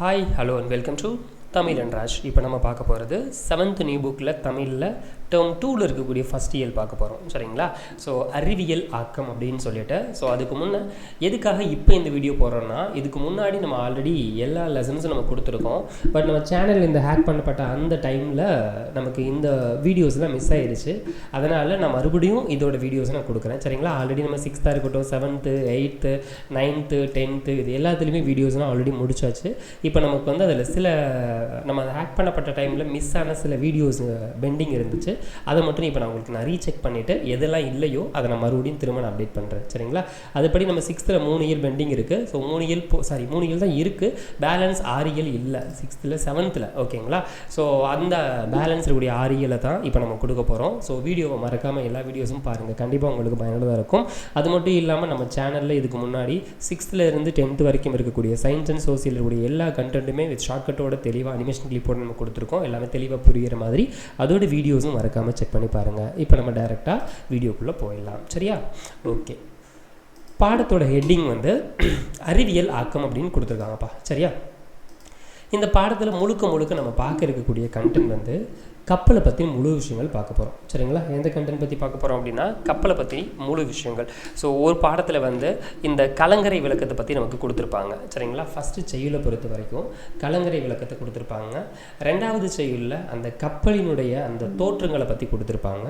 Hi, hello and welcome to Tamil and Raj. இப்போ நம்ம பார்க்க போகிறது 7th நியூ புக்கில் தமிழில் டேர்ம் 2ல் இருக்கக்கூடிய ஃபஸ்ட் இயல் பார்க்க போகிறோம். சரிங்களா? ஸோ அறிவியல் ஆக்கம் அப்படின்னு சொல்லிட்டு அதுக்கு முன்னே எதுக்காக இப்போ இந்த வீடியோ போடுறோன்னா, இதுக்கு முன்னாடி நம்ம ஆல்ரெடி எல்லா லெசன்ஸும் நம்ம கொடுத்துருக்கோம். பட் நம்ம சேனல் இந்த ஹேக் பண்ணப்பட்ட அந்த டைமில் நமக்கு இந்த வீடியோஸ்லாம் மிஸ் ஆயிடுச்சு. அதனால் நான் மறுபடியும் இதோட வீடியோஸை நான் கொடுக்குறேன். சரிங்களா? ஆல்ரெடி நம்ம 6th இருக்கட்டும், 7th, 8th, 9th, 10th இது எல்லாத்துலேயுமே வீடியோஸ்லாம் ஆல்ரெடி முடிச்சாச்சு. இப்போ நமக்கு வந்து அதில் சில நம்ம ஹேக் பண்ணப்பட்ட டைமில் மிஸ் ஆன சில வீடியோஸ் பெண்டிங் இருந்துச்சு. அதை மட்டும் இப்போ நான் ரீசெக் பண்ணிவிட்டு எதெல்லாம் இல்லையோ அதை நான் மறுபடியும் திரும்ப நான் அப்டேட் பண்ணுறேன். சரிங்களா? அதுபடி நம்ம 6th 3 இயல் பெண்டிங் இருக்குது. ஸோ 3 இயல் தான் இருக்குது, பேலன்ஸ் 6 இயல் இல்லை 6th 7th. ஓகேங்களா? ஸோ அந்த பேலன்ஸ் இருக்கக்கூடிய 6 இயலை தான் இப்போ நம்ம கொடுக்க போகிறோம். ஸோ வீடியோவை மறக்காமல் எல்லா வீடியோஸும் பாருங்கள், கண்டிப்பாக உங்களுக்கு பயனுள்ளதாக இருக்கும். அது மட்டும் இல்லாமல் நம்ம சேனலில் இதுக்கு முன்னாடி 6th இருந்து 10th வரைக்கும் இருக்கக்கூடிய சயின்ஸ் அண்ட் சோசியல் இருக்கக்கூடிய எல்லா கண்டென்ட்டுமே வித் ஷார்ட்கட்டோட தெளிவாக அனிமேஷன் கிளிப்போடு நம்ம கொடுத்துருக்கோம். எல்லாமே தெளிவாக புரிகிற மாதிரி அதோட வீடியோஸும் மறக்காமல் செக் பண்ணி பாருங்கள். இப்போ நம்ம டைரெக்டாக வீடியோக்குள்ளே போயிடலாம். சரியா? ஓகே, பாடத்தோட ஹெட்டிங் வந்து அறிவியல் ஆக்கம் அப்படின்னு கொடுத்துருக்காங்கப்பா. சரியா? இந்த பாடத்தில் முழுக்க நம்ம பார்க்க இருக்கக்கூடிய கண்டென்ட் வந்து கப்பலை பற்றி முழு விஷயங்கள் பார்க்க போகிறோம். சரிங்களா? எந்த கண்டென்ட் பற்றி பார்க்க போகிறோம் அப்படின்னா கப்பலை பற்றி முழு விஷயங்கள். ஸோ ஒரு பாடத்தில் வந்து இந்த கலங்கரை விளக்கத்தை பற்றி நமக்கு கொடுத்துருப்பாங்க. சரிங்களா? ஃபஸ்ட்டு செய்யுளை பொறுத்த வரைக்கும் கலங்கரை விளக்கத்தை கொடுத்துருப்பாங்க. 2வது செய்யுளில் அந்த கப்பலினுடைய அந்த தோற்றங்களை பற்றி கொடுத்துருப்பாங்க.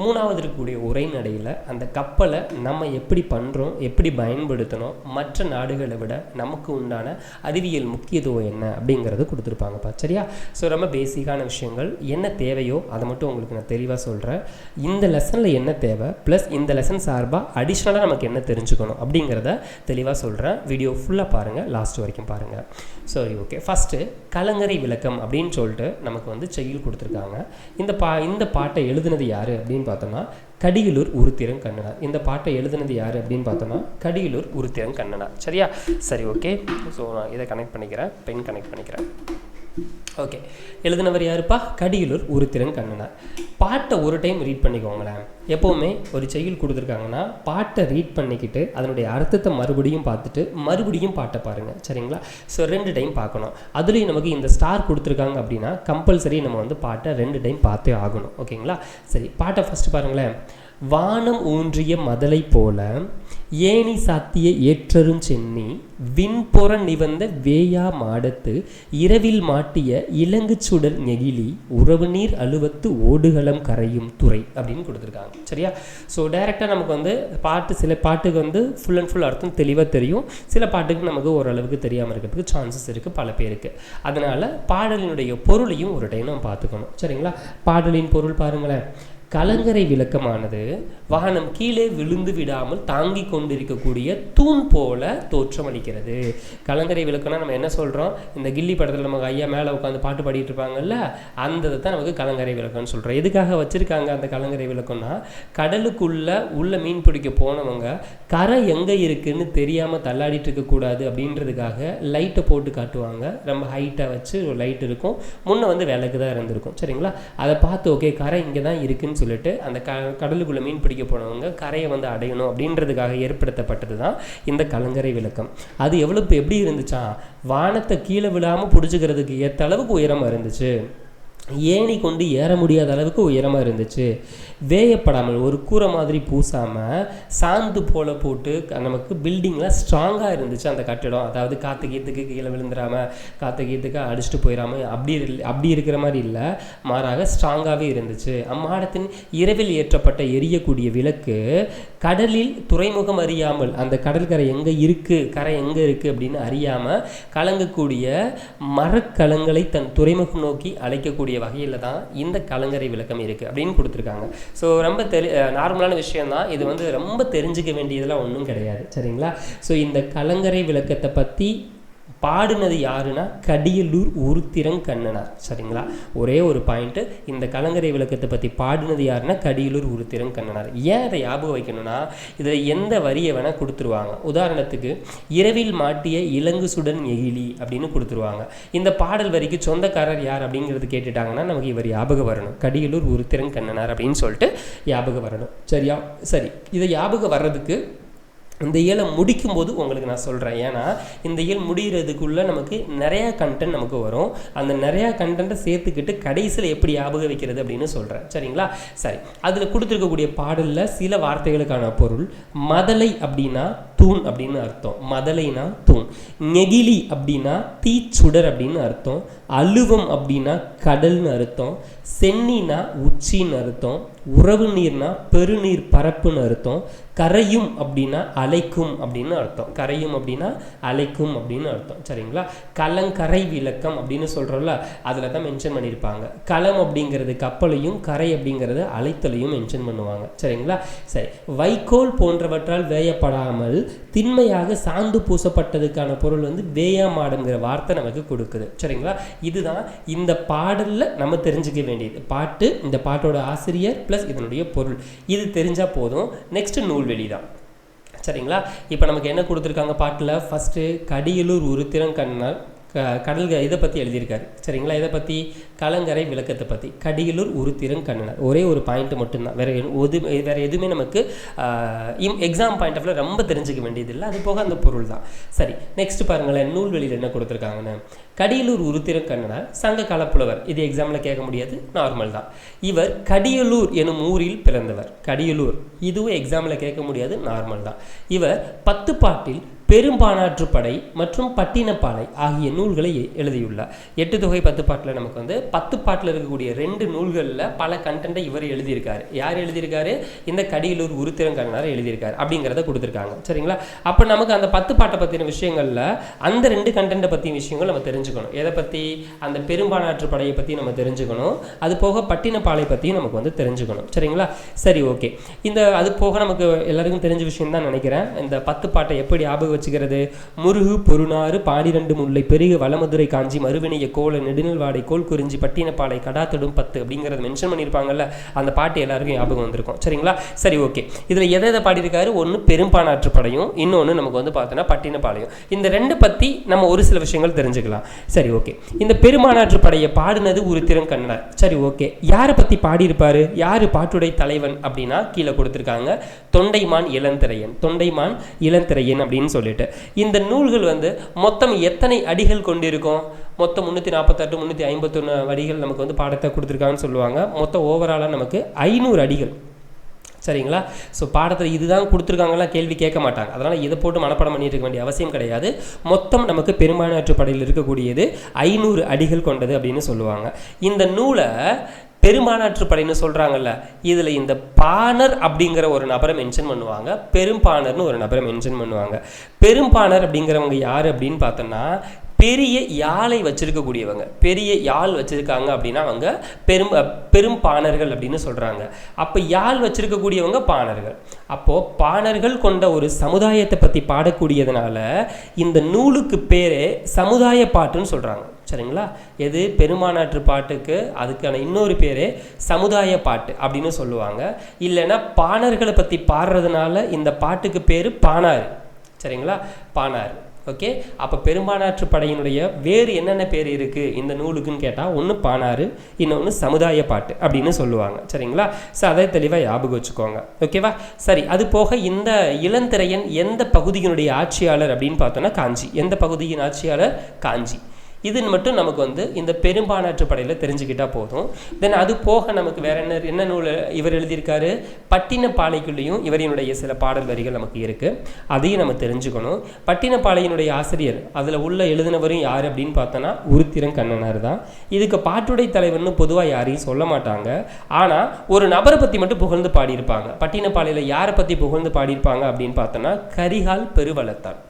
3வது இருக்கக்கூடிய உரைநடையில் அந்த கப்பலை நம்ம எப்படி பண்ணுறோம், எப்படி பயன்படுத்தணும், மற்ற நாடுகளை விட நமக்கு உண்டான அறிவியல் முக்கியத்துவம் என்ன அப்படிங்கிறது கொடுத்துருப்பாங்கப்பா. சரியா? ஸோ ரொம்ப பேசிக்கான விஷயங்கள் என்ன தேவையோ அதை மட்டும் உங்களுக்கு நான் தெளிவாக சொல்கிறேன். இந்த லெசனில் என்ன தேவை ப்ளஸ் இந்த லெசன் சார்பாக அடிஷ்னலாக நமக்கு என்ன தெரிஞ்சுக்கணும் அப்படிங்கிறத தெளிவாக சொல்கிறேன். வீடியோ ஃபுல்லாக பாருங்கள், லாஸ்ட் வரைக்கும் பாருங்கள். சரி, ஓகே. ஃபஸ்ட்டு கலங்கரை விளக்கம் அப்படின்னு சொல்லிட்டு நமக்கு வந்து செய்யுள் கொடுத்துருக்காங்க. இந்த பாட்டை எழுதுனது யார் அப்படின்னு பார்த்தோம்னா கடியலூர் உருத்திரன் கண்ணனார். இந்த பாட்டை எழுதுனது யார் அப்படின்னு பார்த்தோம்னா கடியலூர் உருத்திரன் கண்ணனார். சரியா? சரி, ஓகே. ஸோ நான் இதை கனெக்ட் பண்ணிக்கிறேன், பென் கனெக்ட் பண்ணிக்கிறேன். ஓகே, எழுதினவர் யாருப்பா? கடியலூர் உருத்திரன் கண்ணனார். பாட்டை ஒரு டைம் ரீட் பண்ணிக்கோங்களேன். எப்போவுமே ஒரு செய்யுள் கொடுத்துருக்காங்கன்னா பாட்டை ரீட் பண்ணிக்கிட்டு அதனுடைய அர்த்தத்தை மறுபடியும் பார்த்துட்டு மறுபடியும் பாட்டை பாருங்கள். சரிங்களா? ஸோ 2 டைம் பார்க்கணும். அதுலேயும் நமக்கு இந்த ஸ்டார் கொடுத்துருக்காங்க அப்படின்னா கம்பல்சரி நம்ம வந்து பாட்டை 2 டைம் பார்த்தே ஆகணும். ஓகேங்களா? சரி, பாட்டை ஃபஸ்ட்டு பாருங்களேன். வானம் ஊன்றிய மதலை போல ஏணி சாத்திய ஏற்றரும் சென்னி விண்பொற நிவந்த வேயா மாடத்து இரவில் மாட்டிய இலங்கு சுடர் நெகிழி உறவு நீர் அலுவத்து ஓடுகளம் கரையும் துறை அப்படின்னு கொடுத்துருக்காங்க. சரியா? ஸோ டைரெக்டாக நமக்கு வந்து சில பாட்டுக்கு வந்து ஃபுல் அண்ட் ஃபுல் அர்த்தம் தெளிவாக தெரியும், சில பாட்டுக்கு நமக்கு ஓரளவுக்கு தெரியாமல் இருக்கிறதுக்கு சான்சஸ் இருக்குது பல பேருக்கு. அதனால் பாடலினுடைய பொருளையும் ஒரு டைம் நம்ம பார்த்துக்கணும். சரிங்களா? பாடலின் பொருள் பாருங்களேன். கலங்கரை விளக்கமானது வாகனம் கீழே விழுந்து விடாமல் தாங்கி கொண்டிருக்கக்கூடிய தூண் போல தோற்றமளிக்கிறது. கலங்கரை விளக்கம்னா நம்ம என்ன சொல்கிறோம்? இந்த கில்லி படத்தில் நமக்கு ஐயா மேலே உட்காந்து பாட்டு பாடிட்டு இருப்பாங்கல்ல, அந்த தான் நமக்கு கலங்கரை விளக்கம்னு சொல்கிறோம். எதுக்காக வச்சுருக்காங்க அந்த கலங்கரை விளக்கம்னா, கடலுக்குள்ளே உள்ள மீன் பிடிக்க போனவங்க கரை எங்கே இருக்குதுன்னு தெரியாமல் தள்ளாடிட்டு இருக்கக்கூடாது அப்படின்றதுக்காக லைட்டை போட்டு காட்டுவாங்க. ரொம்ப ஹைட்டாக வச்சு ஒரு லைட் இருக்கும், முன்னே வந்து விளக்கு தான் இருந்திருக்கும். சரிங்களா? அதை பார்த்து ஓகே கரை இங்கே தான் இருக்குன்னு சொல்லிட்டு அந்த கடலுக்குள்ள மீன் பிடிக்க போனவங்க கரையை வந்து அடையணும் அப்படின்றதுக்காக ஏற்படுத்தப்பட்டது தான் இந்த கலங்கரை விளக்கம். அது எப்படி இருந்துச்சா, வானத்தை கீழே விழாமல் பிடிச்சிக்கிறதுக்கு ஏற்ற அளவுக்கு உயரமாக இருந்துச்சு, ஏணி கொண்டு ஏற முடியாத அளவுக்கு உயரமாக இருந்துச்சு, வேயப்படாமல் ஒரு கூரை மாதிரி பூசாமல் சாந்து போல போட்டு நமக்கு பில்டிங்லாம் ஸ்ட்ராங்காக இருந்துச்சு அந்த கட்டிடம். அதாவது காற்று கீத்துக்கு கீழே விழுந்துடாமல் காற்று கீத்துக்கு அடிச்சுட்டு போயிடாமல் அப்படி இருக்கிற மாதிரி இல்லை, மாறாக ஸ்ட்ராங்காகவே இருந்துச்சு. அம்மாடத்தின் இரவில் ஏற்றப்பட்ட எரியக்கூடிய விளக்கு கடலில் துறைமுகம் அறியாமல், அந்த கடற்கரை எங்கே இருக்குது, கரை எங்கே இருக்குது அப்படின்னு அறியாமல் கலங்கக்கூடிய மரக்கலங்களை தன் துறைமுகம் நோக்கி அழைக்கக்கூடிய வகையில் தான் இந்த கலங்கரை விளக்கம் இருக்குது அப்படின்னு கொடுத்துருக்காங்க. ஸோ ரொம்ப நார்மலான விஷயந்தான் இது, வந்து ரொம்ப தெரிஞ்சுக்க வேண்டியதெல்லாம் ஒன்றும் கிடையாது. சரிங்களா? ஸோ இந்த கலங்கரை விளக்கத்தை பற்றி பாடினது யாருன்னா கடியலூர் உருத்திரன் கண்ணனார். சரிங்களா? ஒரே ஒரு பாயிண்ட்டு, இந்த கலங்கரை விளக்கத்தை பற்றி பாடினது யாருன்னா கடியலூர் உருத்திரன் கண்ணனார். ஏன் அதை ஞாபகம் வைக்கணும்னா, இதில் எந்த வரியை வேணால் கொடுத்துருவாங்க. உதாரணத்துக்கு இரவில் மாட்டிய இலங்கு சுடன் நெகிழி அப்படின்னு கொடுத்துருவாங்க. இந்த பாடல் வரிக்கு சொந்தக்காரர் யார் அப்படிங்கிறது கேட்டுட்டாங்கன்னா நமக்கு இவர் ஞாபகம் வரணும், கடியலூர் உருத்திரன் கண்ணனார் அப்படின்னு சொல்லிட்டு ஞாபகம் வரணும். சரியா? சரி, இதை ஞாபகம் வர்றதுக்கு இந்த இயலை முடிக்கும்போது உங்களுக்கு நான் சொல்கிறேன். ஏன்னா இந்த இயல் முடிகிறதுக்குள்ளே நமக்கு நிறையா கண்டென்ட் நமக்கு வரும். அந்த நிறையா கண்டென்ட்டை சேர்த்துக்கிட்டு கடைசியில் எப்படி ஞாபகம் வைக்கிறது அப்படின்னு சொல்கிறேன். சரிங்களா? சரி, அதில் கொடுத்துருக்கக்கூடிய பாடலில் சில வார்த்தைகளுக்கான பொருள். மதலை அப்படின்னா தூண் அப்படின்னு அர்த்தம். மதலைனா தூண். நெகிழி அப்படின்னா தீச்சுடர் அப்படின்னு அர்த்தம். அலுவம் அப்படின்னா கடல்னு அர்த்தம். சென்னினா உச்சின்னு அர்த்தம். உறவு நீர்னா பெருநீர் பரப்புன்னு அர்த்தம். கரையும் அப்படின்னா அலைக்கும் அப்படின்னு அர்த்தம். கரையும் அப்படின்னா அலைக்கும் அப்படின்னு அர்த்தம். சரிங்களா? கலங்கரை விளக்கம் அப்படின்னு சொல்கிறோம்ல, அதில் தான் மென்ஷன் பண்ணியிருப்பாங்க. களம் அப்படிங்கிறது கப்பலையும், கரை அப்படிங்கிறது அலைத்தலையும் மென்ஷன் பண்ணுவாங்க. சரிங்களா? சரி, வைக்கோல் போன்றவற்றால் வேயப்படாமல் திண்மையாக சாந்து பூசப்பட்டதுக்கான பொருள் வந்து வேயாமாடுங்கிற வார்த்தை நமக்கு கொடுக்குது. சரிங்களா? இதுதான் இந்த பாடலில் நம்ம தெரிஞ்சுக்க வேண்டியது. பாட்டு, இந்த பாட்டோட ஆசிரியர் ப்ளஸ் இதனுடைய பொருள், இது தெரிஞ்சால் போதும். நெக்ஸ்ட் நூல்வெளி தான். சரிங்களா? இப்போ நமக்கு என்ன கொடுத்துருக்காங்க பாட்டில்? ஃபஸ்ட்டு கடியலூர் உருத்திரங்கண்ணார் கடல்கள் இதை பற்றி எழுதியிருக்காரு. சரிங்களா? இதை பற்றி கலங்கரை விளக்கத்தை பற்றி. கடியலூர் உருத்திரங்கண்ணனார், ஒரே ஒரு பாயிண்ட் மட்டும்தான், வேறு எதுவுமே நமக்கு எக்ஸாம் பாயிண்ட் ஆஃப்ல ரொம்ப தெரிஞ்சுக்க வேண்டியதில்லை. அது போக அந்த பொருள் தான். சரி, நெக்ஸ்ட் பாருங்களேன், நூல்வெளியில் என்ன கொடுத்துருக்காங்கன்னு. கடியலூர் உருத்திரங்கண்ணனார் சங்க காலப்புலவர். இது எக்ஸாமில் கேட்க முடியாது, நார்மல் தான். இவர் கடியலூர் எனும் ஊரில் பிறந்தவர். கடியலூர், இதுவும் எக்ஸாமில் கேட்க முடியாது, நார்மல் தான். இவர் 10 பாட்டில் பெரும்பானாற்றுப்படை மற்றும் பட்டினப்பாலை ஆகிய நூல்களை எழுதியுள்ளார். 8 தொகை 10 பாட்டில் நமக்கு வந்து 10 பாட்டில் இருக்கக்கூடிய 2 நூல்களில் பல கண்டென்ட்டை இவர் எழுதியிருக்காரு. யார் எழுதியிருக்காரு? இந்த கடியலூர் உருத்திரங்கண்ணனார் எழுதியிருக்காரு அப்படிங்கிறத கொடுத்துருக்காங்க. சரிங்களா? அப்போ நமக்கு அந்த 10 பாட்டை பற்றின விஷயங்களில் அந்த 2 கண்டென்ட்டை பற்றின விஷயங்கள் நம்ம தெரிஞ்சுக்கணும். எதை பற்றி? அந்த பெரும்பானாற்றுப்படையை பற்றி நம்ம தெரிஞ்சுக்கணும். அது போக பட்டினப்பாலை பற்றியும் நமக்கு வந்து தெரிஞ்சுக்கணும். சரிங்களா? சரி, ஓகே. அது போக நமக்கு எல்லாருக்கும் தெரிஞ்ச விஷயம் தான் நினைக்கிறேன். இந்த 10 பாட்டை எப்படி ஞாபகம் வச்சுக்கிறது? முருகு பொருநாறு 12 முல்லை பெருகு வளமதுரை காஞ்சி மறுவினைய கோல நெடுநல்வாடை கோல் குறிஞ்சி பட்டினப்பாலை கடாத்தடும் 10 அப்படிங்கிறத மென்ஷன் பண்ணியிருப்பாங்கல்ல, அந்த பாட்டு எல்லாருக்கும் ஞாபகம் வந்திருக்கும். சரிங்களா? சரி, ஓகே. இதில் எதை பாடியிருக்காரு? ஒன்று பெரும்பானாற்றுப்படையும், இன்னொன்று நமக்கு வந்து பார்த்தோன்னா பட்டினப்பாளையும். இந்த 2 பற்றி நம்ம ஒரு சில விஷயங்கள் தெரிஞ்சுக்கலாம். சரி, ஓகே. இந்த பெரும்பானாற்றுப்படையை பாடினது உருத்திரங்கண்ணனார். சரி, ஓகே. யாரை பற்றி பாடியிருப்பாரு? யார் பாட்டுடை தலைவன் அப்படின்னா கீழே கொடுத்துருக்காங்க, தொண்டைமான் இளந்திரையன். தொண்டைமான் இளந்திரையன் அப்படின்னு சொல்லிட்டு இந்த நூல்கள் வந்து மொத்தம் எத்தனை அடிகள் கொண்டிருக்கும்? மொத்தம் 348 351 அடிகள் நமக்கு வந்து பாடத்தை கொடுத்துருக்காங்கன்னு சொல்லுவாங்க. மொத்தம் ஓவராலாக நமக்கு 500 அடிகள். சரிங்களா? ஸோ பாடத்தில் இதுதான் கொடுத்துருக்காங்கலாம் கேள்வி கேட்க மாட்டாங்க. அதனால் இதை போட்டு மனப்பாடம் பண்ணிட்டு இருக்க வேண்டிய அவசியம் கிடையாது. மொத்தம் நமக்கு பெரும்பானாற்றுப்படையில் இருக்கக்கூடியது 500 அடிகள் கொண்டது அப்படின்னு சொல்லுவாங்க. இந்த நூலை பெரும்பானாற்றுப்படைன்னு சொல்கிறாங்கல்ல, இதில் இந்த பாணர் அப்படிங்கிற ஒரு நபரை மென்ஷன் பண்ணுவாங்க, பெரும்பாணர்னு ஒரு நபரை மென்ஷன் பண்ணுவாங்க. பெரும்பாணர் அப்படிங்கிறவங்க யார் அப்படின்னு பார்த்தோன்னா, பெரிய யாழை வச்சிருக்கக்கூடியவங்க. பெரிய யாழ் வச்சிருக்காங்க அப்படின்னா அவங்க பெரும் பாணர்கள் அப்படின்னு சொல்கிறாங்க. அப்போ யாழ் வச்சிருக்கக்கூடியவங்க பாணர்கள். அப்போது பாணர்கள் கொண்ட ஒரு சமுதாயத்தை பற்றி பாடக்கூடியதுனால இந்த நூலுக்கு பேரே சமுதாய பாட்டுன்னு சொல்கிறாங்க. சரிங்களா? எது? பெரும்பானாற்று பாட்டுக்கு அதுக்கான இன்னொரு பேரே சமுதாய பாட்டு அப்படின்னு சொல்லுவாங்க. இல்லைன்னா பாணர்களை பற்றி பாடுறதுனால இந்த பாட்டுக்கு பேர் பாணாறு. சரிங்களா? பாணாறு. ஓகே. அப்போ பெரும்பானாற்று படையினுடைய வேறு என்னென்ன பேர் இருக்குது இந்த நூலுக்குன்னு கேட்டால், ஒன்று பாணாறு, இன்னொன்று சமுதாய பாட்டு அப்படின்னு சொல்லுவாங்க. சரிங்களா? ஸோ அதை தெளிவாக ஞாபகம் வச்சுக்கோங்க. ஓகேவா? சரி, அது போக இந்த இளந்திரையன் எந்த பகுதியினுடைய ஆட்சியாளர் அப்படின்னு பார்த்தோன்னா காஞ்சி. எந்த பகுதியின் ஆட்சியாளர்? காஞ்சி. இது மட்டும் நமக்கு வந்து இந்த பெரும்பானாற்று படையில் தெரிஞ்சுக்கிட்டால் போதும். தென் அது போக நமக்கு வேற என்ன நூல் இவர் எழுதியிருக்காரு? பட்டினப்பாலைக்குள்ளேயும் இவரினுடைய சில பாடல் வரிகள் நமக்கு இருக்குது. அதையும் நம்ம தெரிஞ்சுக்கணும். பட்டினப்பாலையினுடைய ஆசிரியர் அதில் உள்ள எழுதினவரும் யார் அப்படின்னு பார்த்தோன்னா உருத்திரங்கண்ணனார் தான். இதுக்கு பாட்டுடை தலைவர்னு பொதுவாக யாரையும் சொல்ல மாட்டாங்க. ஆனால் ஒரு நபரை பற்றி மட்டும் புகழ்ந்து பாடியிருப்பாங்க. பட்டினப்பாலையில் யாரை பற்றி புகழ்ந்து பாடியிருப்பாங்க அப்படின்னு பார்த்தோன்னா கரிகால் பெருவளத்தான்.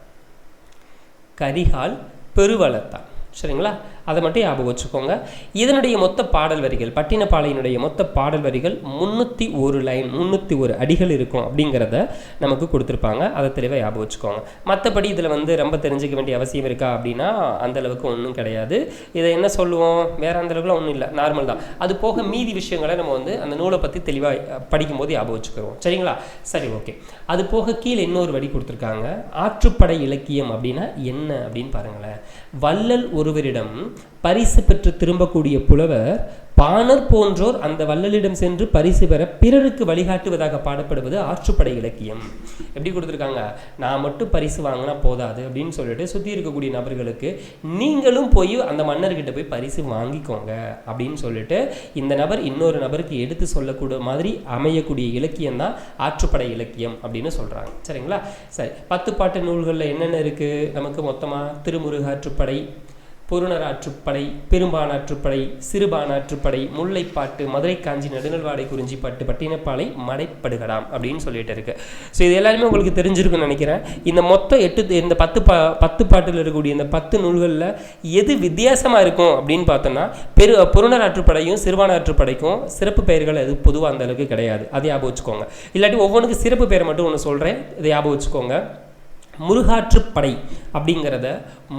கரிகால் பெருவளத்தான். சரிங்களா? அதை மட்டும் ஞாபகம் வச்சுக்கோங்க. இதனுடைய மொத்த பாடல் வரிகள், பட்டினப்பாலையினுடைய மொத்த பாடல் வரிகள் 301 லைன், 301 அடிகள் இருக்கும் அப்படிங்கிறத நமக்கு கொடுத்துருப்பாங்க. அதை தெளிவாக ஞாபகம் வச்சுக்கோங்க. மற்றபடி இதில் வந்து ரொம்ப தெரிஞ்சிக்க வேண்டிய அவசியம் இருக்கா அப்படின்னா அந்தளவுக்கு ஒன்றும் கிடையாது. இதை என்ன சொல்லுவோம்? வேறு அந்தளவுக்குலாம் ஒன்றும் இல்லை, நார்மல் தான். அது போக மீதி விஷயங்களை நம்ம வந்து அந்த நூலை பற்றி தெளிவாக படிக்கும்போது ஞாபகம் வச்சுக்கிறோம். சரிங்களா? சரி, ஓகே. அது போக கீழே இன்னொரு வரி கொடுத்துருக்காங்க. ஆற்றுப்படை இலக்கியம் அப்படின்னா என்ன அப்படின்னு பாருங்களேன். வள்ளல் ஒருவரிடம் பரிசு பெற்று திரும்பக்கூடிய புலவர் பாணர் போன்றோர் அந்த வள்ளலிடம் சென்று பரிசு பெற பிறருக்கு வழிகாட்டுவதாக பாடப்படுவது ஆற்றுப்படை இலக்கியம். எப்படி கொடுத்துருக்காங்க, நான் மட்டும் பரிசு வாங்கினா போதாது அப்படின்னு சொல்லிட்டு சுற்றி இருக்கக்கூடிய நபர்களுக்கு நீங்களும் போய் அந்த மன்னர்கிட்ட போய் பரிசு வாங்கிக்கோங்க அப்படின்னு சொல்லிட்டு இந்த நபர் இன்னொரு நபருக்கு எடுத்து சொல்லக்கூடிய மாதிரி அமையக்கூடிய இலக்கியம் தான் ஆற்றுப்படை இலக்கியம் அப்படின்னு சொல்கிறாங்க. சரிங்களா? சரி, 10 பாட்டு நூல்களில் என்னென்ன இருக்குது நமக்கு மொத்தமாக? திருமுருகாற்றுப்படை, பொருணராற்றுப்படை, பெரும்பானாற்றுப்படை, சிறுபானாற்றுப்படை, முல்லைப்பாட்டு, மதுரை காஞ்சி, நடுநல்வாடை குறிஞ்சிப்பாட்டு, பட்டினப்பாலை, மடைப்படுகடாம் அப்படின்னு சொல்லிட்டு இருக்கு. ஸோ இது எல்லாருமே உங்களுக்கு தெரிஞ்சிருக்குன்னு நினைக்கிறேன். இந்த மொத்தம் 10 பாட்டில் இருக்கக்கூடிய இந்த 10 நூல்களில் எது வித்தியாசமாக இருக்கும் அப்படின்னு பார்த்தோம்னா பொருணராற்றுப்படையும் சிறுபானாற்றுப்படைக்கும் சிறப்பு பெயர்கள் எது பொதுவாக அந்த அளவுக்கு கிடையாது. அதை ஞாபகம் வச்சுக்கோங்க. இல்லாட்டி ஒவ்வொன்றுக்கு சிறப்பு பெயரை மட்டும் ஒன்று சொல்கிறேன், இதை ஞாபகம் வச்சுக்கோங்க. முருகாற்றுப்படை அப்படிங்கிறத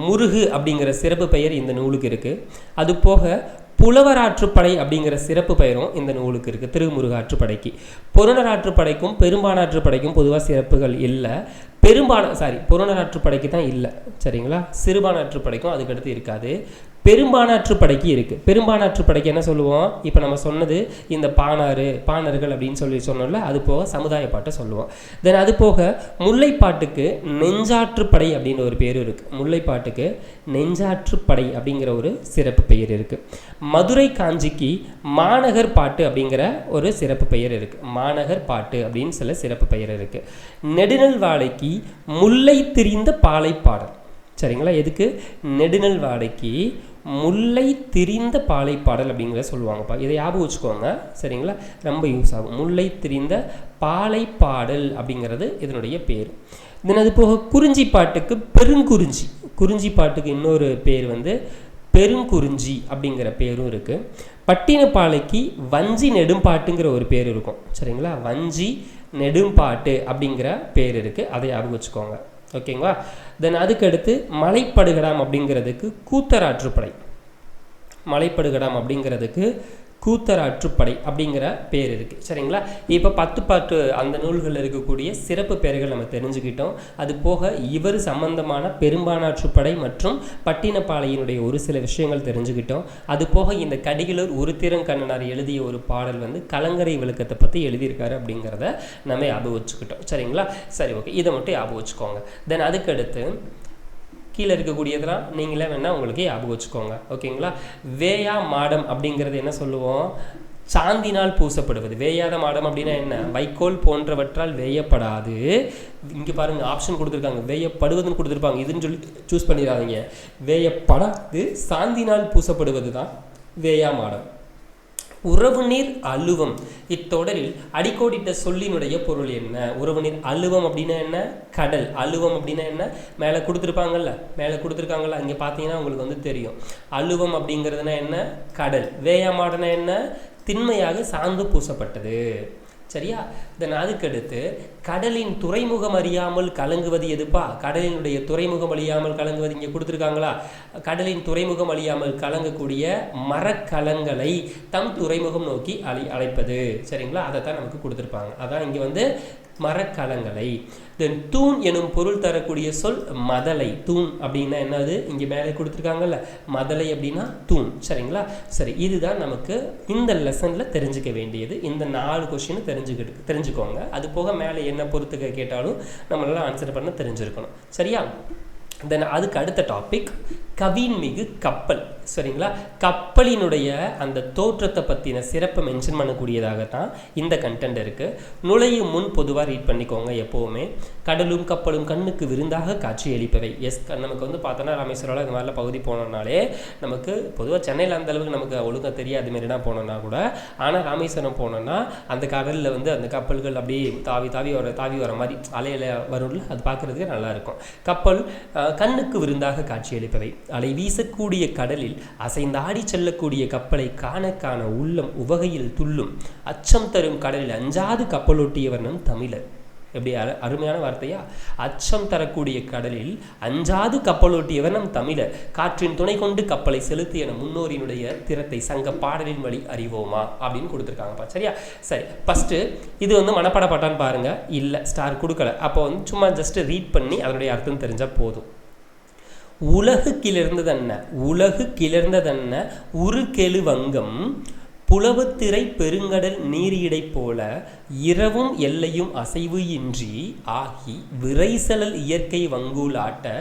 முருகு அப்படிங்கிற சிறப்பு பெயர் இந்த நூலுக்கு இருக்குது. அது போக புலவராற்றுப்படை அப்படிங்கிற சிறப்பு பெயரும் இந்த நூலுக்கு இருக்குது திருமுருகாற்றுப்படைக்கு. பொருணராற்றுப்படைக்கும் பெரும்பானாற்றுப்படைக்கும் பொதுவாக சிறப்புகள் இல்லை. பொருணராற்றுப்படைக்கு தான் இல்லை. சரிங்களா? சிறுபானாற்றுப்படைக்கும் அதுக்கடுத்து இருக்காது. பெரும்பானாற்றுப்படைக்கு இருக்குது. பெரும்பானாற்றுப்படைக்கு என்ன சொல்லுவோம்? இப்போ நம்ம சொன்னது இந்த பாணர்கள் அப்படின்னு சொன்னோம்ல, அது போக சமுதாய பாட்டை சொல்லுவோம். தென் அது போக முல்லைப்பாட்டுக்கு நெஞ்சாற்றுப்படை அப்படின்னு ஒரு பேர் இருக்குது. முல்லைப்பாட்டுக்கு நெஞ்சாற்றுப்படை அப்படிங்கிற ஒரு சிறப்பு பெயர் இருக்குது. மதுரை காஞ்சிக்கு மாநகர் பாட்டு அப்படிங்கிற ஒரு சிறப்பு பெயர் இருக்குது. மாநகர் பாட்டு அப்படின்னு சில சிறப்பு பெயர் இருக்குது. நெடுநல்வாடைக்கு முல்லை திரிந்த பாலை பாடல். சரிங்களா? எதுக்கு? நெடுநல்வாடைக்கு முல்லை திரிந்த பாலை பாடல் அப்படிங்கிறத சொல்லுவாங்கப்பா. இதை ஞாபகம் வச்சுக்கோங்க. சரிங்களா? ரொம்ப யூஸ் ஆகும். முல்லை திரிந்த பாலை பாடல் அப்படிங்கிறது இதனுடைய பேர். தென் அது போக குறிஞ்சிப்பாட்டுக்கு பெருங்குறிஞ்சி. குறிஞ்சிப்பாட்டுக்கு இன்னொரு பேர் பெருங்குறிஞ்சி அப்படிங்கிற பேரும் இருக்குது. பட்டினப்பாலைக்கு வஞ்சி நெடும்பாட்டுங்கிற ஒரு பேர் இருக்கும். சரிங்களா? வஞ்சி நெடும்பாட்டு அப்படிங்கிற பேர் இருக்குது. அதை ஞாபகம் வச்சுக்கோங்க. ஓகேங்களா? தென் அதுக்கடுத்து மலைப்படுகடாம் அப்படிங்கிறதுக்கு கூத்தராற்றுப்படை. மலைப்படுகடாம் அப்படிங்கிறதுக்கு கூத்தராற்றுப்படை அப்படிங்கிற பேர் இருக்குது. சரிங்களா? இப்போ 10 பாட்டு அந்த நூல்களில் இருக்கக்கூடிய சிறப்பு பெயர்கள் நம்ம தெரிஞ்சுக்கிட்டோம். அது போக இவர் சம்பந்தமான பெரும்பானாற்றுப்படை மற்றும் பட்டினப்பாளையினுடைய ஒரு சில விஷயங்கள் தெரிஞ்சுக்கிட்டோம். அது போக இந்த கடிகளூர் உருத்திரங்கண்ணனார் எழுதிய ஒரு பாடல் கலங்கரை விளக்கத்தை பற்றி எழுதியிருக்காரு அப்படிங்கிறத நம்ம ஞாபகம் வச்சுக்கிட்டோம். சரிங்களா? சரி, ஓகே, இதை மட்டும் ஞாபகம் வச்சுக்கோங்க. தென் அதுக்கடுத்து கீழே இருக்கக்கூடியதெல்லாம் நீங்களே வேணால் உங்களுக்கு ஞாபகம் வச்சுக்கோங்க. ஓகேங்களா? வேயா மாடம் அப்படிங்கிறது என்ன சொல்லுவோம்? சாந்தினால் பூசப்படுவது. வேயாத மாடம் அப்படின்னா என்ன? வைக்கோல் போன்றவற்றால் வேயப்படாது. இங்கே பாருங்கள், ஆப்ஷன் கொடுத்துருக்காங்க, வேயப்படுவதுன்னு கொடுத்துருப்பாங்க. இதுன்னு சொல்லி சூஸ் பண்ணிடாதீங்க. வேயப்படாது, சாந்தினால் பூசப்படுவது தான் வேயா மாடம். உறவு நீர் அழுவம். இத்தொடரில் அடிக்கோடிட்ட சொல்லினுடைய பொருள் என்ன? உறவு நீர் அழுவம் அப்படின்னா என்ன? கடல். அழுவம் அப்படின்னா என்ன? மேலே கொடுத்துருக்காங்கல்ல, இங்கே பார்த்தீங்கன்னா உங்களுக்கு தெரியும். அழுவம் அப்படிங்கிறதுனா என்ன? கடல். வேயமாடனா என்ன? திண்மையாக சாந்து பூசப்பட்டது. சரியா? தென் அதுக்கடுத்து கடலின் துறைமுகம் அறியாமல் கலங்குவது எதுப்பா? கடலினுடைய துறைமுகம் அழியாமல் கலங்குவது இங்கே கொடுத்துருக்காங்களா? கடலின் துறைமுகம் அழியாமல் கலங்கக்கூடிய மரக்கலங்களை தம் துறைமுகம் நோக்கி அழைப்பது. சரிங்களா? அதை தான் நமக்கு கொடுத்துருப்பாங்க. அதான் இங்கே மரக்கலங்களை. தென் தூண் எனும் பொருள் தரக்கூடிய சொல் மதலை. தூண் அப்படின்னா என்னது? இங்கே மேலே கொடுத்துருக்காங்கல்ல, மதலை அப்படின்னா தூண். சரிங்களா? சரி, இதுதான் நமக்கு இந்த லெசனில் தெரிஞ்சுக்க வேண்டியது. இந்த 4 கொஸ்டின் தெரிஞ்சுக்கோங்க. அது போக மேலே என்ன பொறுத்துக்க கேட்டாலும் நம்மளால ஆன்சர் பண்ண தெரிஞ்சிருக்கணும். சரியா? தென் அதுக்கு அடுத்த டாபிக் கவின்மிகு கப்பல். சரிங்களா? கப்பலினுடைய அந்த தோற்றத்தை பற்றின சிறப்பை மென்ஷன் பண்ணக்கூடியதாகத்தான் இந்த கண்டென்ட் இருக்குது. நுழையும் முன் பொதுவாக ரீட் பண்ணிக்கோங்க. எப்போவுமே கடலும் கப்பலும் கண்ணுக்கு விருந்தாக காட்சி அளிப்பவை. எஸ், நமக்கு பார்த்தோன்னா ராமேஸ்வரம் இந்த மாதிரிலாம் பகுதி போனோம்னாலே நமக்கு பொதுவாக சென்னையில் அந்த அளவுக்கு நமக்கு ஒழுங்காக தெரியாது மாரினா போனோம்னா கூட, ஆனால் ராமேஸ்வரம் போனோம்னா அந்த கடலில் அந்த கப்பல்கள் அப்படியே தாவி வர மாதிரி அலையில் வரும்ல, அது பார்க்குறதுக்கு நல்லாயிருக்கும். கப்பல் கண்ணுக்கு விருந்தாக காட்சி அளிப்பவை. அலை வீசக்கூடிய கடலில் அசைந்தாடி செல்லக்கூடிய கப்பலை காண உள்ளம் உவகையில் துள்ளும். அச்சம் தரும் கடலில் அஞ்சாது கப்பலோட்டியவர் நம் தமிழர். எப்படி அருமையான வார்த்தையா? அச்சம் தரக்கூடிய கடலில் அஞ்சாது கப்பலோட்டியவர் நம் தமிழர். காற்றின் துணை கொண்டு கப்பலை செலுத்திய முன்னோரினுடைய திறத்தை சங்க பாடலின் வழி அறிவோமா அப்படின்னு கொடுத்துருக்காங்கப்பா. சரியா? சரி, ஃபஸ்ட்டு இது மனப்பாட பாட்டான்னு பாருங்க. இல்லை, ஸ்டார் கொடுக்கல. அப்போ சும்மா ஜஸ்ட் ரீட் பண்ணி அதனுடைய அர்த்தம் தெரிஞ்சால் போதும். உலகு கிளர்ந்ததன்ன உருகெழு வங்கம் புலவுத்திரை பெருங்கடல் நீரிடை போல இரவும் எல்லையும் அசைவு இன்றி ஆகி விரைசலல் இயற்கை வங்கூலாட்ட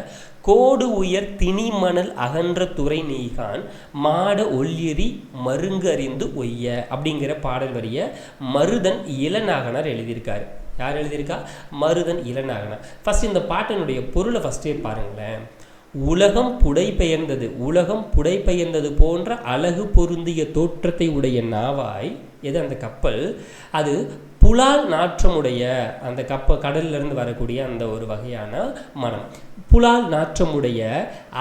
கோடு உயர் திணி மணல் அகன்ற துறை நீகான் மாட ஒல்லியரி மருங்கறிந்து ஒய்ய அப்படிங்கிற பாடல் வரிய மருதன் இளநாகனார் எழுதியிருக்காரு. யார் எழுதியிருக்கா? மருதன் இளநாகனார். ஃபர்ஸ்ட் இந்த பாட்டினுடைய பொருளை ஃபஸ்ட்டே பாருங்களேன். உலகம் புடைபெயர்ந்தது போன்ற அழகு பொருந்திய தோற்றத்தை உடைய நாவாய் எது அந்த கப்பல், அது புலால் நாற்றமுடைய அந்த கடல்லிருந்து வரக்கூடிய அந்த ஒரு வகையான மனம். புலால் நாற்றமுடைய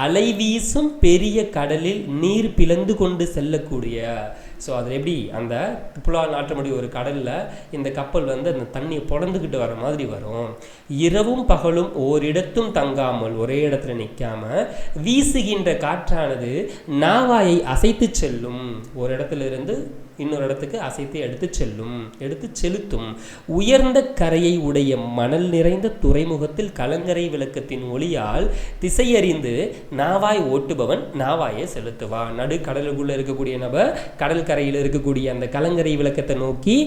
அலை வீசும் பெரிய கடலில் நீர் பிளந்து கொண்டு செல்லக்கூடிய, ஸோ அதில் எப்படி அந்த புலால் நாற்றமுடைய ஒரு கடலில் இந்த கப்பல் வந்து அந்த தண்ணியை பொழந்துக்கிட்டு வர மாதிரி வரும். இரவும் பகலும் ஓரிடத்தும் தங்காமல் ஒரே இடத்துல நிற்காம வீசுகின்ற காற்றானது நாவாயை அசைத்து செல்லும். ஒரு இடத்துல இருந்து இன்னொரு இடத்துக்கு அசைத்து எடுத்து செலுத்தும். உயர்ந்த கரையை உடைய மணல் நிறைந்த துறைமுகத்தில் கலங்கரை விளக்கத்தின் ஒளியால் திசையறிந்து நாவாய் ஓட்டுபவன் நாவாயை செலுத்துவான். நடு கடலுக்குள்ள இருக்கக்கூடிய நபர் கடல் கரையில் இருக்கக்கூடிய அந்த கலங்கரை விளக்கத்தை நோக்கி